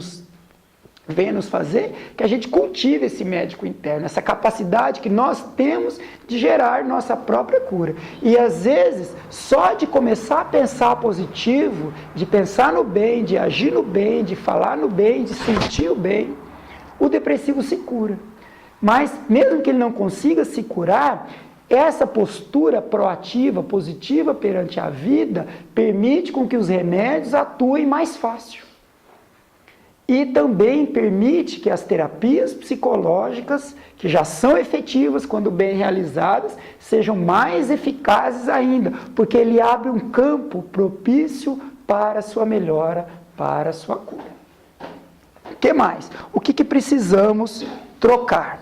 vem nos fazer, que a gente cultive esse médico interno, essa capacidade que nós temos de gerar nossa própria cura. E às vezes, só de começar a pensar positivo, de pensar no bem, de agir no bem, de falar no bem, de sentir o bem, o depressivo se cura. Mas, mesmo que ele não consiga se curar, essa postura proativa, positiva perante a vida, permite com que os remédios atuem mais fácil. E também permite que as terapias psicológicas, que já são efetivas quando bem realizadas, sejam mais eficazes ainda, porque ele abre um campo propício para a sua melhora, para a sua cura. O que mais? O que precisamos trocar?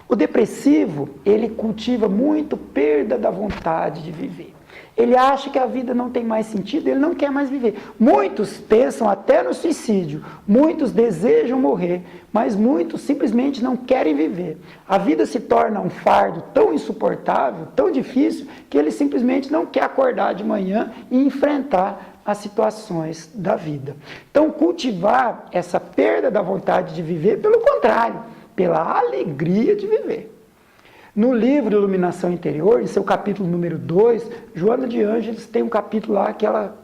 O depressivo, ele cultiva muito perda da vontade de viver. Ele acha que a vida não tem mais sentido, ele não quer mais viver. Muitos pensam até no suicídio, muitos desejam morrer, mas muitos simplesmente não querem viver. A vida se torna um fardo tão insuportável, tão difícil, que ele simplesmente não quer acordar de manhã e enfrentar as situações da vida. Então, cultivar essa perda da vontade de viver, pelo contrário, pela alegria de viver. No livro Iluminação Interior, em seu capítulo número 2, Joana de Ângeles tem um capítulo lá que ela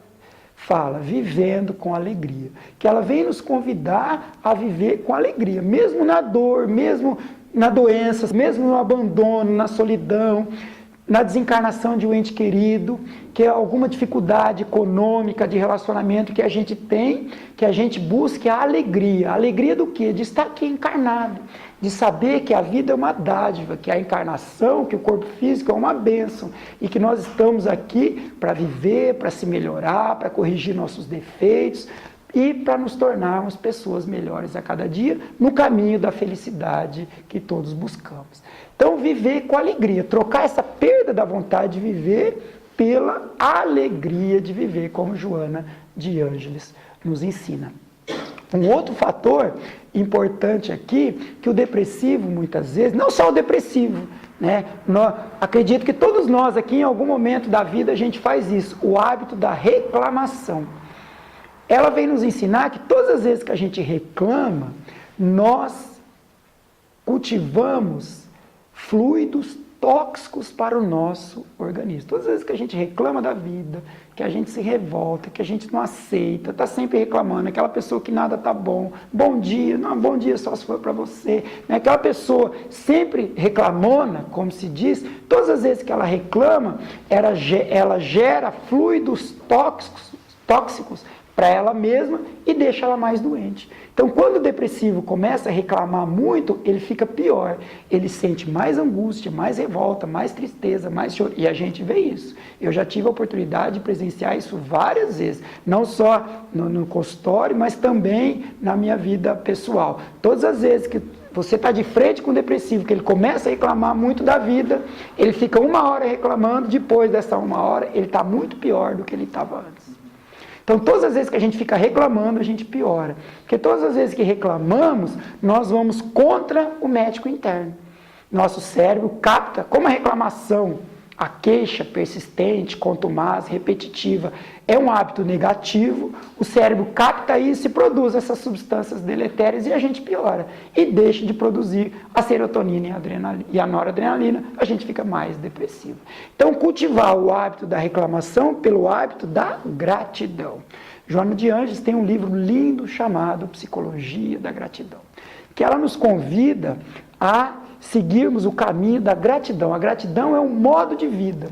fala, vivendo com alegria. Que ela vem nos convidar a viver com alegria, mesmo na dor, mesmo na doença, mesmo no abandono, na solidão, na desencarnação de um ente querido, que é alguma dificuldade econômica, de relacionamento que a gente tem, que a gente busque a alegria. A alegria do quê? De estar aqui encarnado, de saber que a vida é uma dádiva, que a encarnação, que o corpo físico é uma bênção, e que nós estamos aqui para viver, para se melhorar, para corrigir nossos defeitos, e para nos tornarmos pessoas melhores a cada dia, no caminho da felicidade que todos buscamos. Então, viver com alegria, trocar essa perda da vontade de viver pela alegria de viver, como Joana de Ângeles nos ensina. Um outro fator importante aqui, que o depressivo muitas vezes, não só o depressivo, né? Acredito que todos nós aqui em algum momento da vida a gente faz isso, o hábito da reclamação. Ela vem nos ensinar que todas as vezes que a gente reclama, nós cultivamos fluidos tóxicos para o nosso organismo. Todas as vezes que a gente reclama da vida, que a gente se revolta, que a gente não aceita, está sempre reclamando, aquela pessoa que nada está bom, bom dia, não, bom dia só se for para você, né? Aquela pessoa sempre reclamona, como se diz, todas as vezes que ela reclama, ela gera fluidos tóxicos para ela mesma e deixa ela mais doente. Então, quando o depressivo começa a reclamar muito, ele fica pior. Ele sente mais angústia, mais revolta, mais tristeza, mais choro. E a gente vê isso. Eu já tive a oportunidade de presenciar isso várias vezes. Não só no consultório, mas também na minha vida pessoal. Todas as vezes que você está de frente com o depressivo, que ele começa a reclamar muito da vida, ele fica 1 hora reclamando, depois dessa 1 hora, ele está muito pior do que ele estava antes. Então, todas as vezes que a gente fica reclamando, a gente piora. Porque todas as vezes que reclamamos, nós vamos contra o médico interno. Nosso cérebro capta, como a reclamação, a queixa persistente, contumaz, repetitiva, é um hábito negativo, o cérebro capta isso e produz essas substâncias deletérias e a gente piora. E deixa de produzir a serotonina e a noradrenalina, a gente fica mais depressivo. Então, cultivar o hábito da reclamação pelo hábito da gratidão. Joana de Ângeles tem um livro lindo chamado Psicologia da Gratidão, que ela nos convida a seguirmos o caminho da gratidão. A gratidão é um modo de vida.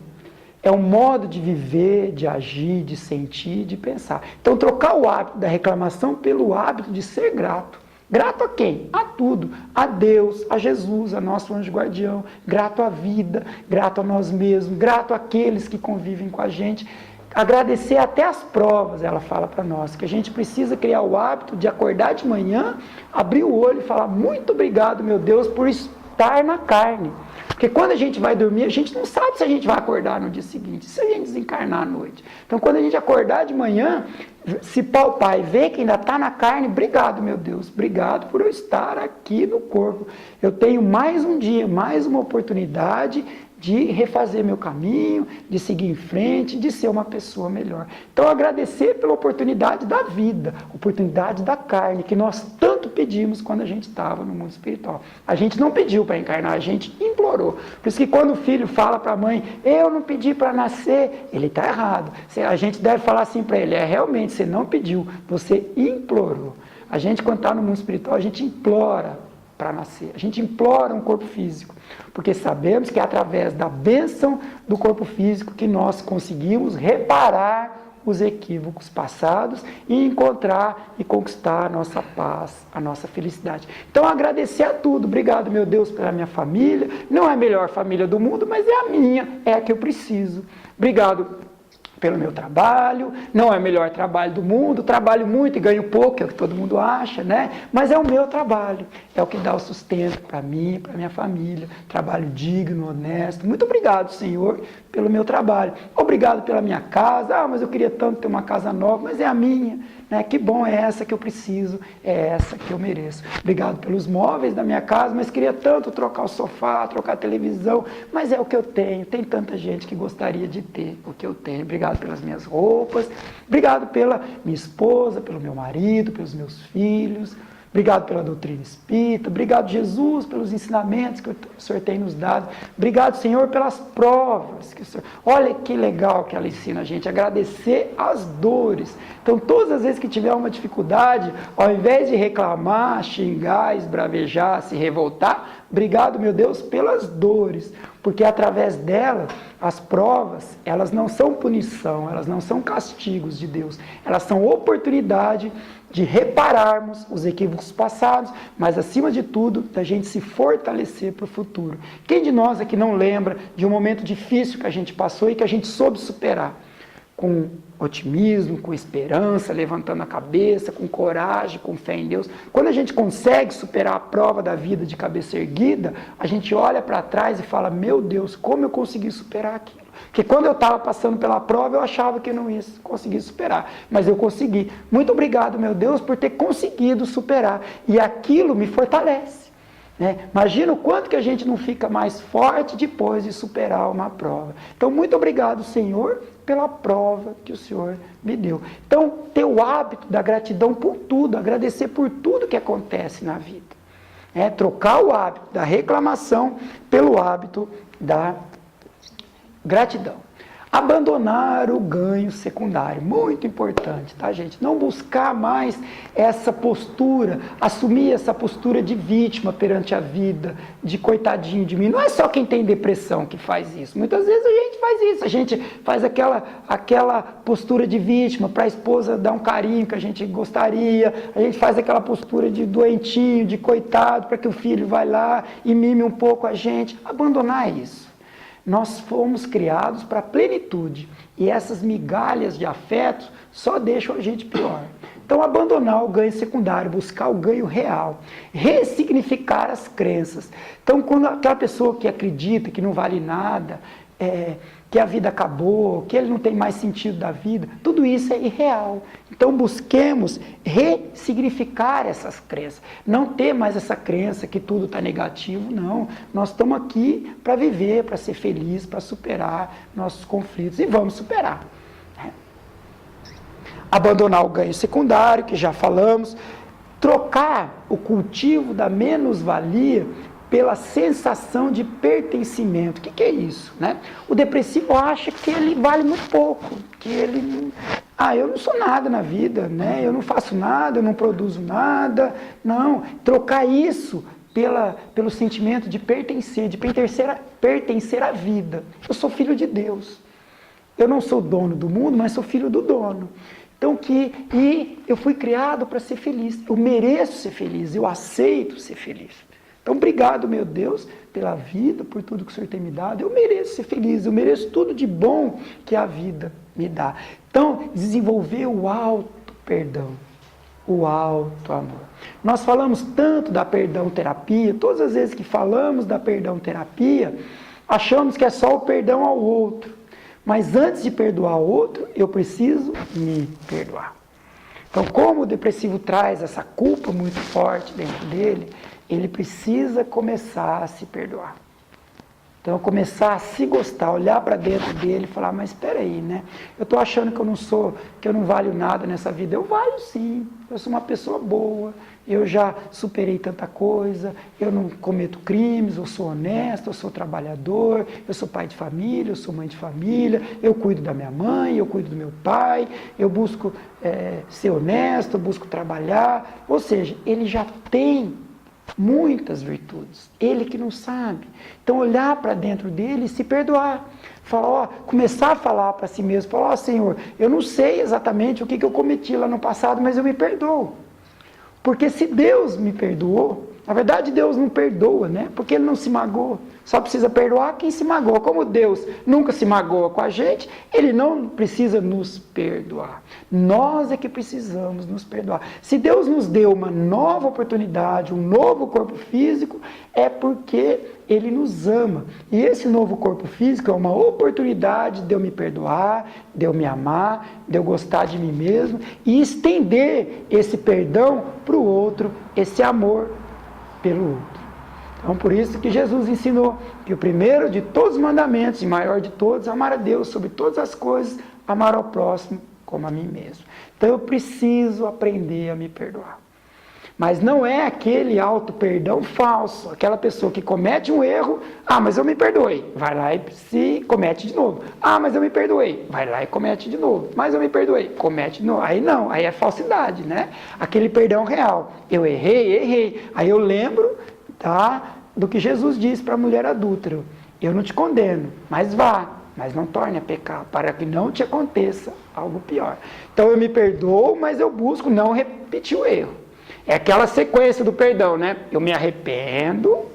É um modo de viver, de agir, de sentir, de pensar. Então, trocar o hábito da reclamação pelo hábito de ser grato. Grato a quem? A tudo. A Deus, a Jesus, a nosso anjo guardião. Grato à vida, grato a nós mesmos, grato àqueles que convivem com a gente. Agradecer até as provas, ela fala para nós, que a gente precisa criar o hábito de acordar de manhã, abrir o olho e falar: muito obrigado, meu Deus, por estar na carne. Porque quando a gente vai dormir, a gente não sabe se a gente vai acordar no dia seguinte, se a gente desencarnar à noite. Então, quando a gente acordar de manhã, se palpar e ver que ainda está na carne, obrigado, meu Deus, obrigado por eu estar aqui no corpo. Eu tenho mais um dia, mais uma oportunidade de refazer meu caminho, de seguir em frente, de ser uma pessoa melhor. Então, agradecer pela oportunidade da vida, oportunidade da carne, que nós tanto pedimos quando a gente estava no mundo espiritual. A gente não pediu para encarnar, a gente implorou. Por isso que quando o filho fala para a mãe: eu não pedi para nascer, ele está errado. A gente deve falar assim para ele: realmente, você não pediu, você implorou. A gente, quando está no mundo espiritual, a gente implora para nascer. A gente implora um corpo físico, porque sabemos que é através da bênção do corpo físico que nós conseguimos reparar os equívocos passados e encontrar e conquistar a nossa paz, a nossa felicidade. Então, agradecer a tudo. Obrigado, meu Deus, pela minha família. Não é a melhor família do mundo, mas é a minha, é a que eu preciso. Obrigado pelo meu trabalho, não é o melhor trabalho do mundo, trabalho muito e ganho pouco, é o que todo mundo acha, né? Mas é o meu trabalho, é o que dá o sustento para mim, para minha família, trabalho digno, honesto. Muito obrigado, Senhor, pelo meu trabalho. Obrigado pela minha casa, mas eu queria tanto ter uma casa nova, mas é a minha, né? Que bom, é essa que eu preciso, é essa que eu mereço. Obrigado pelos móveis da minha casa, mas queria tanto trocar o sofá, trocar a televisão, mas é o que eu tenho. Tem tanta gente que gostaria de ter o que eu tenho. Obrigado pelas minhas roupas, obrigado pela minha esposa, pelo meu marido, pelos meus filhos, obrigado pela doutrina espírita, obrigado, Jesus, pelos ensinamentos que o Senhor tem nos dado, obrigado, Senhor, pelas provas que o Senhor... Olha que legal que ela ensina a gente, agradecer as dores. Então, todas as vezes que tiver uma dificuldade, ao invés de reclamar, xingar, esbravejar, se revoltar, obrigado, meu Deus, pelas dores, porque através delas, as provas, elas não são punição, elas não são castigos de Deus, elas são oportunidade de repararmos os equívocos passados, mas acima de tudo, da gente se fortalecer para o futuro. Quem de nós aqui não lembra de um momento difícil que a gente passou e que a gente soube superar? Com otimismo, com esperança, levantando a cabeça, com coragem, com fé em Deus. Quando a gente consegue superar a prova da vida de cabeça erguida, a gente olha para trás e fala: meu Deus, como eu consegui superar aquilo? Porque quando eu estava passando pela prova, eu achava que eu não ia conseguir superar, mas eu consegui. Muito obrigado, meu Deus, por ter conseguido superar, e aquilo me fortalece. Imagina o quanto que a gente não fica mais forte depois de superar uma prova. Então, muito obrigado, Senhor, pela prova que o Senhor me deu. Então, ter o hábito da gratidão por tudo, agradecer por tudo que acontece na vida. Trocar o hábito da reclamação pelo hábito da gratidão. Abandonar o ganho secundário, muito importante, tá, gente? Não buscar mais essa postura, assumir essa postura de vítima perante a vida, de coitadinho de mim. Não é só quem tem depressão que faz isso. Muitas vezes a gente faz isso, a gente faz aquela postura de vítima para a esposa dar um carinho que a gente gostaria, a gente faz aquela postura de doentinho, de coitado, para que o filho vá lá e mime um pouco a gente. Abandonar isso. Nós fomos criados para a plenitude, e essas migalhas de afetos só deixam a gente pior. Então, abandonar o ganho secundário, buscar o ganho real, ressignificar as crenças. Então, quando aquela pessoa que acredita que não vale nada, que a vida acabou, que ele não tem mais sentido da vida, tudo isso é irreal. Então, busquemos ressignificar essas crenças. Não ter mais essa crença que tudo está negativo, não. Nós estamos aqui para viver, para ser feliz, para superar nossos conflitos, e vamos superar. Abandonar o ganho secundário, que já falamos, trocar o cultivo da menos-valia pela sensação de pertencimento. O que é isso? O depressivo acha que ele vale muito pouco, que ele... eu não sou nada na vida, eu não faço nada, eu não produzo nada. Não, trocar isso pelo sentimento de pertencer à vida. Eu sou filho de Deus. Eu não sou dono do mundo, mas sou filho do dono. Então, e eu fui criado para ser feliz. Eu mereço ser feliz, eu aceito ser feliz. Então, obrigado, meu Deus, pela vida, por tudo que o Senhor tem me dado. Eu mereço ser feliz, eu mereço tudo de bom que a vida me dá. Então, desenvolver o alto perdão, o alto amor. Nós falamos tanto da perdão terapia, todas as vezes que falamos da perdão terapia, achamos que é só o perdão ao outro. Mas antes de perdoar o outro, eu preciso me perdoar. Então, como o depressivo traz essa culpa muito forte dentro dele, ele precisa começar a se perdoar. Então, começar a se gostar, olhar para dentro dele e falar, mas espera aí, né? Eu estou achando que eu não valho nada nessa vida. Eu valho sim, eu sou uma pessoa boa, eu já superei tanta coisa, eu não cometo crimes, eu sou honesto, eu sou trabalhador, eu sou pai de família, eu sou mãe de família, eu cuido da minha mãe, eu cuido do meu pai, eu busco ser honesto, eu busco trabalhar. Ou seja, ele já tem muitas virtudes, ele que não sabe. Então, olhar para dentro dele e se perdoar. Falar, começar a falar para si mesmo, falar, Senhor, eu não sei exatamente o que eu cometi lá no passado, mas eu me perdoo. Porque se Deus me perdoou, na verdade Deus não perdoa, né? Porque Ele não se magoa. Só precisa perdoar quem se magoa. Como Deus nunca se magoa com a gente, Ele não precisa nos perdoar. Nós é que precisamos nos perdoar. Se Deus nos deu uma nova oportunidade, um novo corpo físico, é porque Ele nos ama. E esse novo corpo físico é uma oportunidade de eu me perdoar, de eu me amar, de eu gostar de mim mesmo e estender esse perdão para o outro, esse amor pelo outro. Então, por isso que Jesus ensinou que o primeiro de todos os mandamentos, e maior de todos, amar a Deus sobre todas as coisas, amar ao próximo como a mim mesmo. Então, eu preciso aprender a me perdoar. Mas não é aquele auto-perdão falso, aquela pessoa que comete um erro, mas eu me perdoei, vai lá e se comete de novo. Mas eu me perdoei, vai lá e comete de novo. Mas eu me perdoei, comete de novo. Aí não, aí é falsidade, né? Aquele perdão real. Eu errei. Aí eu lembro do que Jesus disse para a mulher adúltera. Eu não te condeno, mas vá, mas não torne a pecar, para que não te aconteça algo pior. Então eu me perdoo, mas eu busco não repetir o erro. É aquela sequência do perdão, né? Eu me arrependo,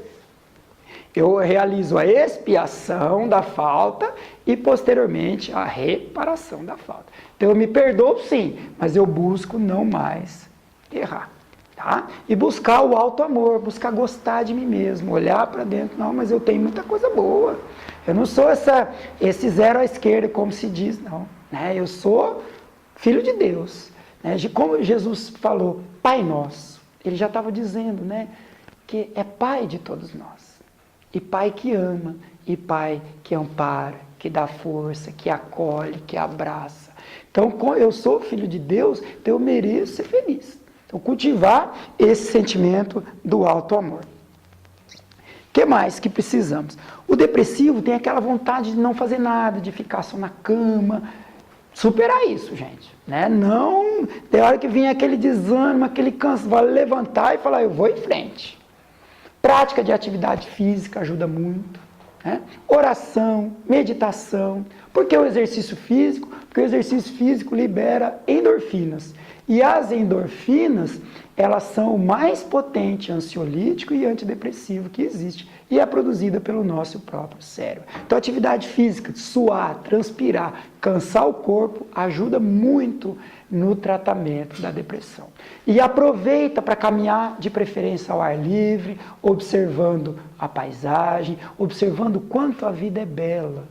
eu realizo a expiação da falta e, posteriormente, a reparação da falta. Então, eu me perdoo, sim, mas eu busco não mais errar. Tá? E buscar o alto amor, buscar gostar de mim mesmo, olhar para dentro, não, mas eu tenho muita coisa boa. Eu não sou esse zero à esquerda, como se diz, não. Né? Eu sou filho de Deus. Né? Como Jesus falou, Pai Nosso, ele já estava dizendo, né, que é Pai de todos nós. E Pai que ama, e Pai que ampara, que dá força, que acolhe, que abraça. Então, como eu sou filho de Deus, então eu mereço ser feliz. Então, cultivar esse sentimento do alto amor. O que mais que precisamos? O depressivo tem aquela vontade de não fazer nada, de ficar só na cama. Superar isso, gente. Né? Não, tem hora que vem aquele desânimo, aquele cansaço, vai levantar e falar, eu vou em frente. Prática de atividade física ajuda muito. Né? Oração, meditação. Por que o exercício físico? Porque o exercício físico libera endorfinas. E as endorfinas, elas são o mais potente ansiolítico e antidepressivo que existe. E é produzida pelo nosso próprio cérebro. Então, atividade física, suar, transpirar, cansar o corpo, ajuda muito no tratamento da depressão. E aproveita para caminhar, de preferência ao ar livre, observando a paisagem, observando o quanto a vida é bela.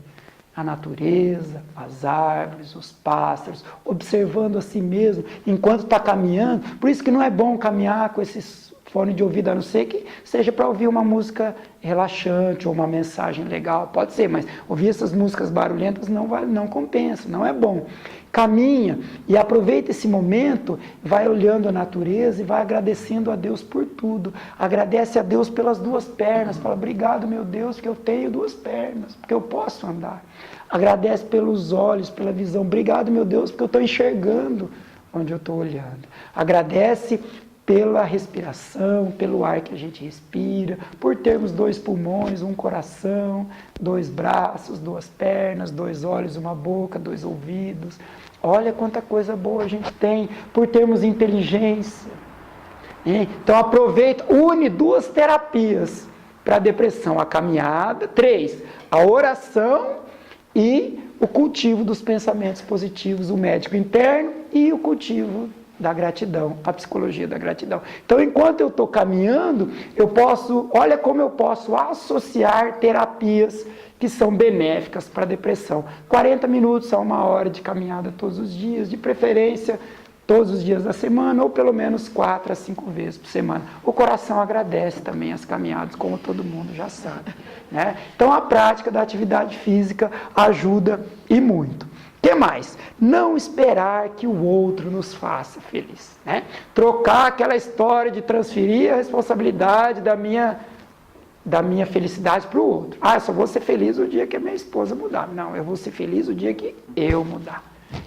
A natureza, as árvores, os pássaros, observando a si mesmo enquanto está caminhando. Por isso que não é bom caminhar com esses fones de ouvido, a não ser que seja para ouvir uma música relaxante ou uma mensagem legal, pode ser, mas ouvir essas músicas barulhentas não compensa, não é bom. Caminha e aproveita esse momento, vai olhando a natureza e vai agradecendo a Deus por tudo. Agradece a Deus pelas duas pernas, fala, obrigado meu Deus que eu tenho duas pernas, porque eu posso andar. Agradece pelos olhos, pela visão, obrigado meu Deus porque eu estou enxergando onde eu estou olhando. Agradece pela respiração, pelo ar que a gente respira, por termos 2 pulmões, um coração, 2 braços, 2 pernas, 2 olhos, uma boca, 2 ouvidos. Olha quanta coisa boa a gente tem por termos inteligência. Então aproveita, une 2 terapias para a depressão: a caminhada, 3, a oração e o cultivo dos pensamentos positivos, o médico interno e o cultivo da gratidão, a psicologia da gratidão. Então, enquanto eu estou caminhando, olha como eu posso associar terapias que são benéficas para a depressão. 40 minutos a 1 hora de caminhada todos os dias, de preferência todos os dias da semana, ou pelo menos 4 a 5 vezes por semana. O coração agradece também as caminhadas, como todo mundo já sabe, né? Então, a prática da atividade física ajuda e muito. O que mais? Não esperar que o outro nos faça feliz, né? Trocar aquela história de transferir a responsabilidade da minha felicidade para o outro. Eu só vou ser feliz o dia que a minha esposa mudar. Não, eu vou ser feliz o dia que eu mudar,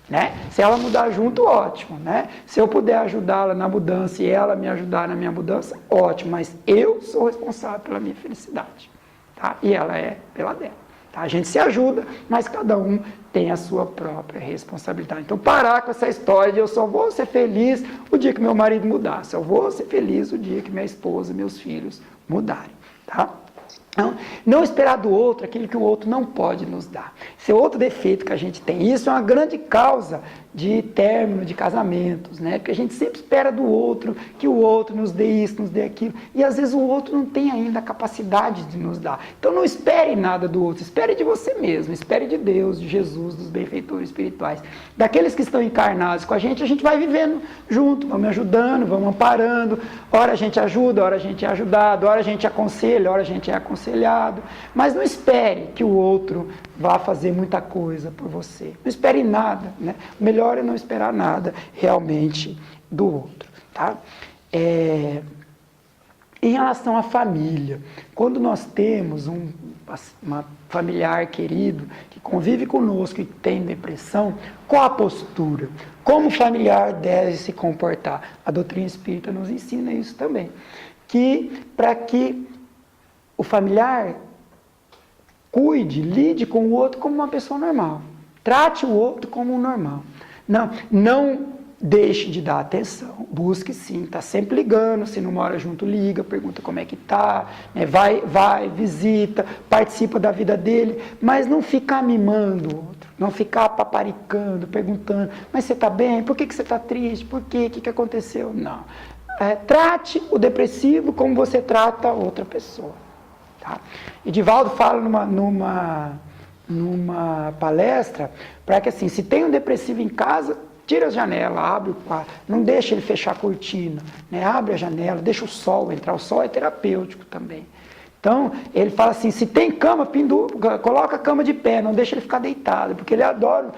né? Se ela mudar junto, ótimo, né? Se eu puder ajudá-la na mudança e ela me ajudar na minha mudança, ótimo, mas eu sou responsável pela minha felicidade, tá? E ela é pela dela. A gente se ajuda, mas cada um tem a sua própria responsabilidade. Então, parar com essa história de eu só vou ser feliz o dia que meu marido mudar, só vou ser feliz o dia que minha esposa e meus filhos mudarem, tá? Então, não esperar do outro aquilo que o outro não pode nos dar. Esse é outro defeito que a gente tem. Isso é uma grande causa de término de casamentos, né? Porque a gente sempre espera do outro, que o outro nos dê isso, nos dê aquilo, e às vezes o outro não tem ainda a capacidade de nos dar. Então não espere nada do outro, espere de você mesmo, espere de Deus, de Jesus, dos benfeitores espirituais. Daqueles que estão encarnados com a gente vai vivendo junto, vamos ajudando, vamos amparando, ora a gente ajuda, ora a gente é ajudado, ora a gente aconselha, ora a gente é aconselhado, mas não espere que o outro vá fazer muita coisa por você, não espere nada, né? O melhor é não esperar nada realmente do outro, tá? Em relação à família, quando nós temos um familiar querido que convive conosco e tem depressão, qual a postura? Como o familiar deve se comportar? A doutrina espírita nos ensina isso também, para que o familiar lide com o outro como uma pessoa normal, trate o outro como um normal. Não deixe de dar atenção, busque sim, está sempre ligando, se não mora junto, liga, pergunta como é que está, né? vai, visita, participa da vida dele, mas não ficar mimando o outro, não ficar paparicando, perguntando, mas você está bem? Por que você está triste? Por quê? O que aconteceu? Não. Trate o depressivo como você trata outra pessoa. Tá? Edivaldo fala numa palestra, para que assim, se tem um depressivo em casa, tira a janela, abre o quarto, não deixa ele fechar a cortina, né? Abre a janela, deixa o sol entrar, o sol é terapêutico também. Então, ele fala assim, se tem cama, coloca a cama de pé, não deixa ele ficar deitado, porque ele adora.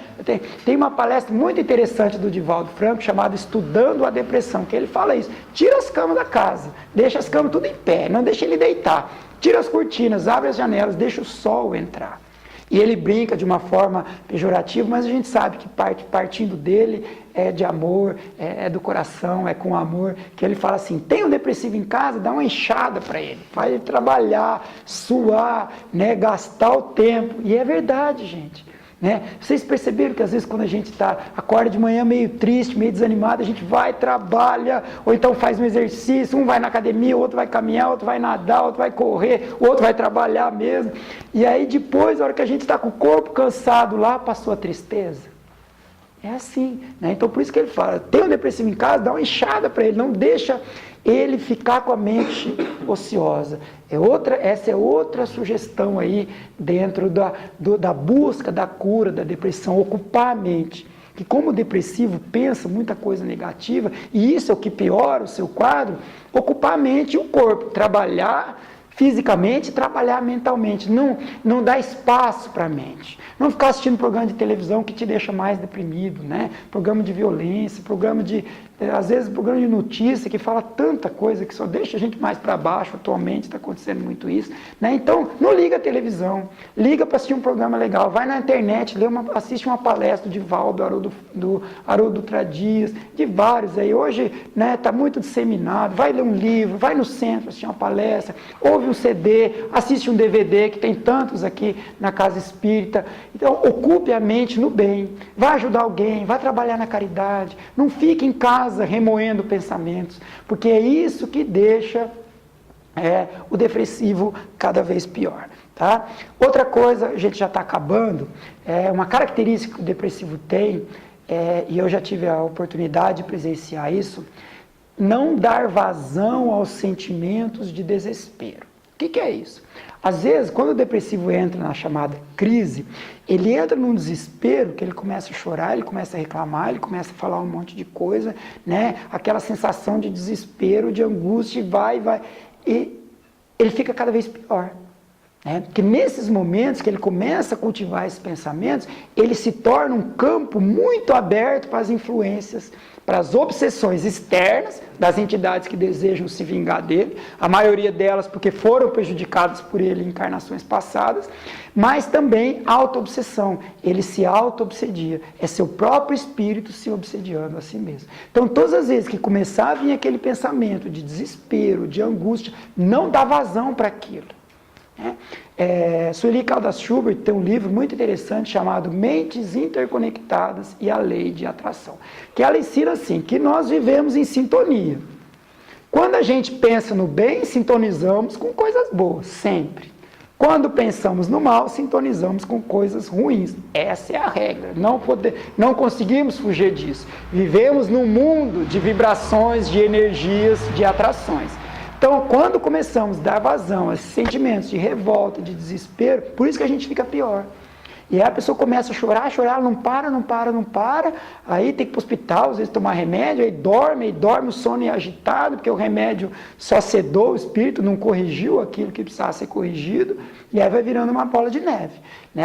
Tem uma palestra muito interessante do Divaldo Franco, chamada Estudando a Depressão, que ele fala isso, tira as camas da casa, deixa as camas tudo em pé, não deixa ele deitar, tira as cortinas, abre as janelas, deixa o sol entrar. E ele brinca de uma forma pejorativa, mas a gente sabe que partindo dele é de amor, é do coração, é com amor, que ele fala assim, tem um depressivo em casa, dá uma enxada para ele, faz ele trabalhar, suar, né, gastar o tempo. E é verdade, gente. Né? Vocês perceberam que às vezes quando a gente acorda de manhã meio triste, meio desanimado, a gente vai, trabalha, ou então faz um exercício, um vai na academia, o outro vai caminhar, o outro vai nadar, o outro vai correr, o outro vai trabalhar mesmo, e aí depois, na hora que a gente está com o corpo cansado lá, passou a tristeza. É assim, né? Então por isso que ele fala, tem um depressivo em casa, dá uma enxada para ele, não deixa ele ficar com a mente ociosa. Essa é outra sugestão aí dentro da busca da cura da depressão, ocupar a mente. Que como o depressivo pensa muita coisa negativa, e isso é o que piora o seu quadro, ocupar a mente e o corpo, trabalhar fisicamente, trabalhar mentalmente, não dar espaço para a mente. Não ficar assistindo programa de televisão que te deixa mais deprimido, né? Programa de violência, às vezes programa de notícia que fala tanta coisa que só deixa a gente mais para baixo. Atualmente está acontecendo muito isso, né? Então, não liga a televisão, liga para assistir um programa legal, vai na internet, assiste uma palestra de Valdo, do Haroldo Dutra Dias, de vários aí. Hoje, né, está muito disseminado, vai ler um livro, vai no centro assistir uma palestra, ouve ouve um CD, assiste um DVD, que tem tantos aqui na Casa Espírita. Então, ocupe a mente no bem, vai ajudar alguém, vai trabalhar na caridade, não fique em casa remoendo pensamentos, porque é isso que deixa o depressivo cada vez pior. Tá? Outra coisa, a gente já está acabando, uma característica que o depressivo tem, e eu já tive a oportunidade de presenciar isso, não dar vazão aos sentimentos de desespero. O que é isso? Às vezes, quando o depressivo entra na chamada crise, ele entra num desespero que ele começa a chorar, ele começa a reclamar, ele começa a falar um monte de coisa, né? Aquela sensação de desespero, de angústia, vai, e ele fica cada vez pior. Porque nesses momentos que ele começa a cultivar esses pensamentos, ele se torna um campo muito aberto para as influências, para as obsessões externas das entidades que desejam se vingar dele, a maioria delas porque foram prejudicadas por ele em encarnações passadas, mas também auto-obsessão, ele se auto-obsedia, é seu próprio espírito se obsediando a si mesmo. Então todas as vezes que começar a vir aquele pensamento de desespero, de angústia, não dá vazão para aquilo. Sueli Caldas Schubert tem um livro muito interessante chamado Mentes Interconectadas e a Lei de Atração, que ela ensina assim, que nós vivemos em sintonia. Quando a gente pensa no bem, sintonizamos com coisas boas, sempre. Quando pensamos no mal, sintonizamos com coisas ruins. Essa é a regra, não conseguimos fugir disso. Vivemos num mundo de vibrações, de energias, de atrações. Então, quando começamos a dar vazão a esses sentimentos de revolta, de desespero, por isso que a gente fica pior. E aí a pessoa começa a chorar, ela não para, aí tem que ir para o hospital, às vezes tomar remédio, aí dorme, o sono é agitado, porque o remédio só sedou o espírito, não corrigiu aquilo que precisava ser corrigido, e aí vai virando uma bola de neve.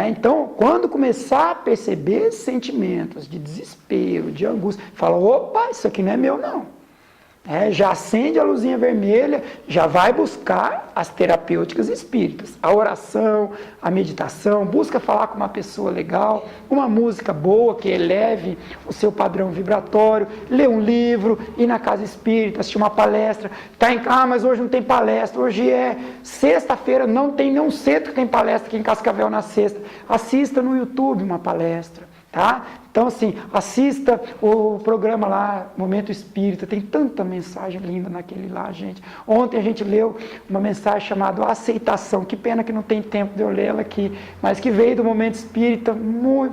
Então, quando começar a perceber esses sentimentos de desespero, de angústia, fala, opa, isso aqui não é meu não. Já acende a luzinha vermelha, já vai buscar as terapêuticas espíritas, a oração, a meditação, busca falar com uma pessoa legal, uma música boa que eleve o seu padrão vibratório, ler um livro, ir na casa espírita, assistir uma palestra, mas hoje não tem palestra, hoje é sexta-feira, não tem nenhum centro que tem palestra aqui em Cascavel na sexta, assista no YouTube uma palestra. Tá? Então, assim, assista o programa lá, Momento Espírita, tem tanta mensagem linda naquele lá, gente. Ontem a gente leu uma mensagem chamada Aceitação, que pena que não tem tempo de eu lê-la aqui, mas que veio do Momento Espírita,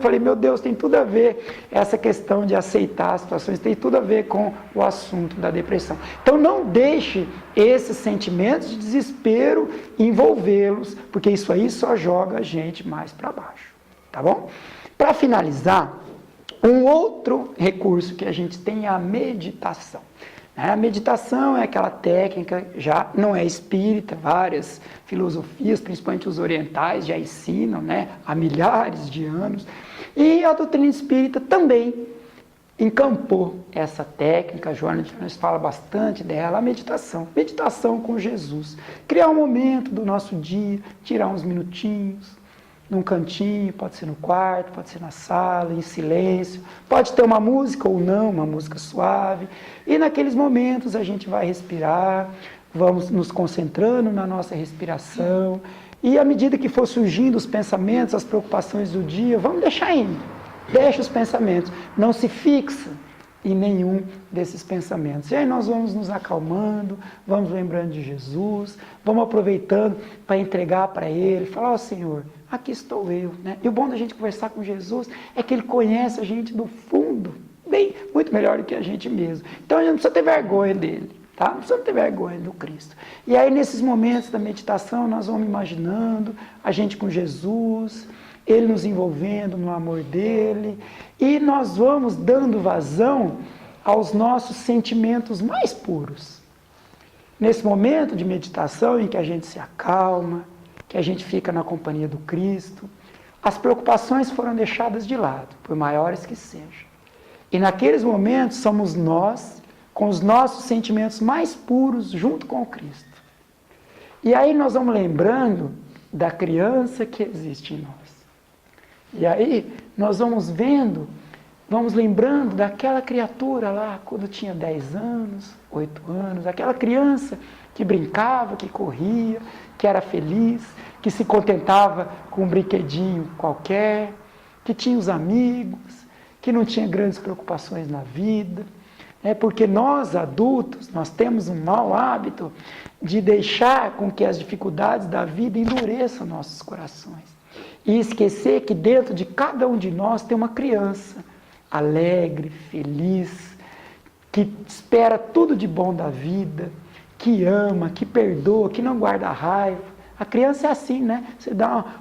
falei, meu Deus, tem tudo a ver essa questão de aceitar as situações, tem tudo a ver com o assunto da depressão. Então, não deixe esses sentimentos de desespero envolvê-los, porque isso aí só joga a gente mais para baixo, tá bom? Para finalizar, um outro recurso que a gente tem é a meditação. A meditação é aquela técnica, já não é espírita, várias filosofias, principalmente os orientais, já ensinam há milhares de anos. E a doutrina espírita também encampou essa técnica, Joana de Freitas fala bastante dela, a meditação. Meditação com Jesus. Criar um momento do nosso dia, tirar uns minutinhos, num cantinho, pode ser no quarto, pode ser na sala, em silêncio, pode ter uma música ou não, uma música suave, e naqueles momentos a gente vai respirar, vamos nos concentrando na nossa respiração, e à medida que for surgindo os pensamentos, as preocupações do dia, vamos deixar indo, deixa os pensamentos, não se fixa em nenhum desses pensamentos. E aí nós vamos nos acalmando, vamos lembrando de Jesus, vamos aproveitando para entregar para Ele, falar, Senhor, aqui estou eu. E o bom da gente conversar com Jesus é que Ele conhece a gente do fundo, bem, muito melhor do que a gente mesmo. Então a gente não precisa ter vergonha dele, tá? Não precisa ter vergonha do Cristo. E aí nesses momentos da meditação nós vamos imaginando a gente com Jesus, Ele nos envolvendo no amor dEle, e nós vamos dando vazão aos nossos sentimentos mais puros. Nesse momento de meditação em que a gente se acalma, que a gente fica na companhia do Cristo, as preocupações foram deixadas de lado, por maiores que sejam. E naqueles momentos somos nós, com os nossos sentimentos mais puros, junto com o Cristo. E aí nós vamos lembrando da criança que existe em nós. E aí nós vamos vendo vamos lembrando daquela criatura lá, quando tinha 10 anos, 8 anos, aquela criança que brincava, que corria, que era feliz, que se contentava com um brinquedinho qualquer, que tinha os amigos, que não tinha grandes preocupações na vida. Porque nós, adultos, nós temos um mau hábito de deixar com que as dificuldades da vida endureçam nossos corações. E esquecer que dentro de cada um de nós tem uma criança alegre, feliz, que espera tudo de bom da vida, que ama, que perdoa, que não guarda raiva. A criança é assim, né?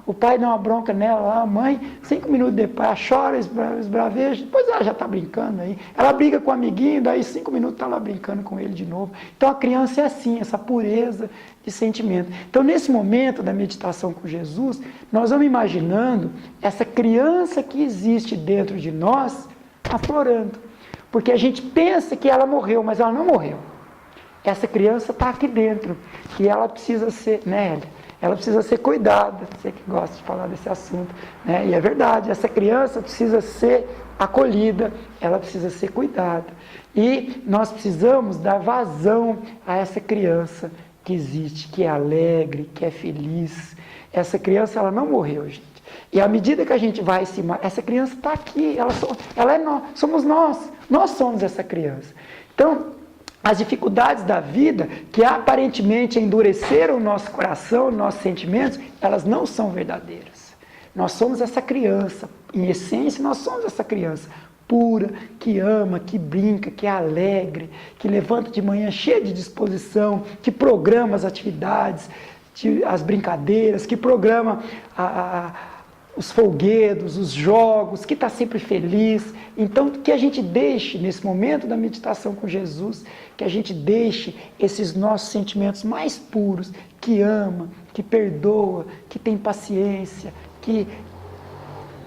O pai dá uma bronca nela, a mãe, 5 minutos depois, ela chora, esbraveja, depois ela já está brincando aí. Ela briga com o amiguinho, daí 5 minutos está lá brincando com ele de novo. Então a criança é assim, essa pureza de sentimento. Então nesse momento da meditação com Jesus, nós vamos imaginando essa criança que existe dentro de nós aflorando. Porque a gente pensa que ela morreu, mas ela não morreu. Essa criança está aqui dentro e ela precisa ser, né, Hélia? Ela precisa ser cuidada, você que gosta de falar desse assunto, né? E é verdade, essa criança precisa ser acolhida, ela precisa ser cuidada. E nós precisamos dar vazão a essa criança que existe, que é alegre, que é feliz. Essa criança, ela não morreu, gente. E à medida que a gente vai essa criança está aqui, ela é nós, somos nós somos essa criança. Então, as dificuldades da vida, que aparentemente endureceram o nosso coração, nossos sentimentos, elas não são verdadeiras. Nós somos essa criança, em essência nós somos essa criança pura, que ama, que brinca, que é alegre, que levanta de manhã cheia de disposição, que programa as atividades, as brincadeiras, que programa os folguedos, os jogos, que está sempre feliz. Então, que a gente deixe, nesse momento da meditação com Jesus, que a gente deixe esses nossos sentimentos mais puros, que ama, que perdoa, que tem paciência, que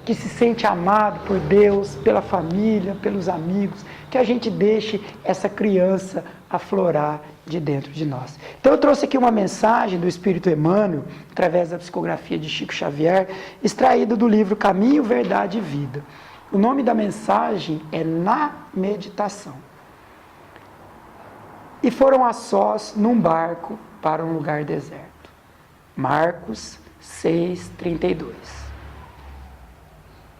se sente amado por Deus, pela família, pelos amigos, que a gente deixe essa criança aflorar de dentro de nós. Então eu trouxe aqui uma mensagem do Espírito Emmanuel, através da psicografia de Chico Xavier, extraída do livro Caminho, Verdade e Vida. O nome da mensagem é Na Meditação. E foram a sós num barco para um lugar deserto. Marcos 6:32.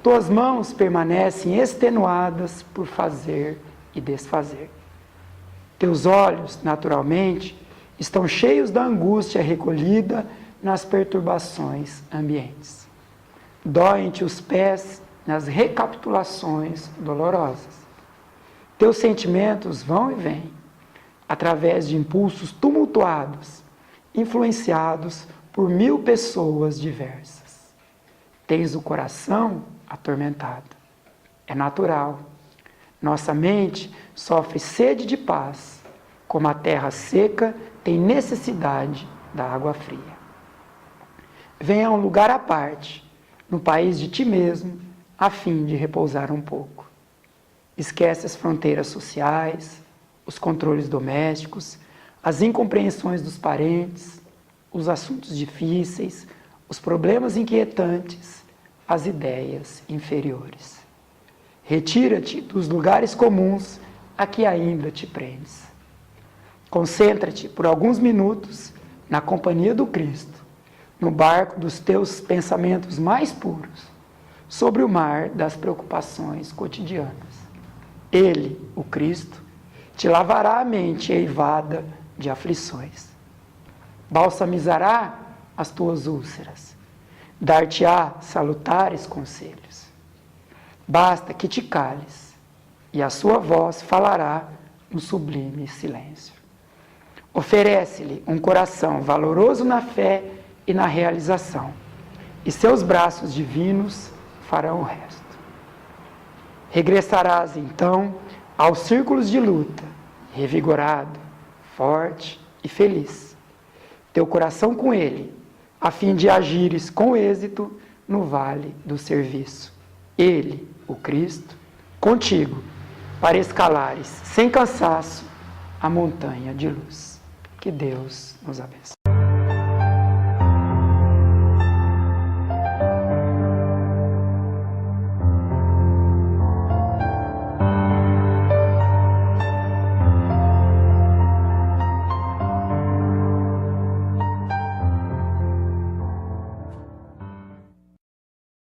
Tuas mãos permanecem extenuadas por fazer e desfazer. Teus olhos, naturalmente, estão cheios da angústia recolhida nas perturbações ambientes. Doem-te os pés nas recapitulações dolorosas. Teus sentimentos vão e vêm, através de impulsos tumultuados, influenciados por 1000 pessoas diversas. Tens o coração atormentado. É natural. Nossa mente sofre sede de paz, como a terra seca tem necessidade da água fria. Venha a um lugar à parte, no país de ti mesmo, a fim de repousar um pouco. Esquece as fronteiras sociais, os controles domésticos, as incompreensões dos parentes, os assuntos difíceis, os problemas inquietantes, as ideias inferiores. Retira-te dos lugares comuns a que ainda te prendes. Concentra-te por alguns minutos na companhia do Cristo, no barco dos teus pensamentos mais puros, sobre o mar das preocupações cotidianas. Ele, o Cristo, te lavará a mente eivada de aflições. Balsamizará as tuas úlceras. Dar-te-á salutares conselhos. Basta que te cales, e a sua voz falará no sublime silêncio. Oferece-lhe um coração valoroso na fé e na realização, e seus braços divinos farão o resto. Regressarás, então, aos círculos de luta, revigorado, forte e feliz. Teu coração com ele, a fim de agires com êxito no vale do serviço. Ele, o Cristo, contigo, para escalares sem cansaço a montanha de luz. Que Deus nos abençoe.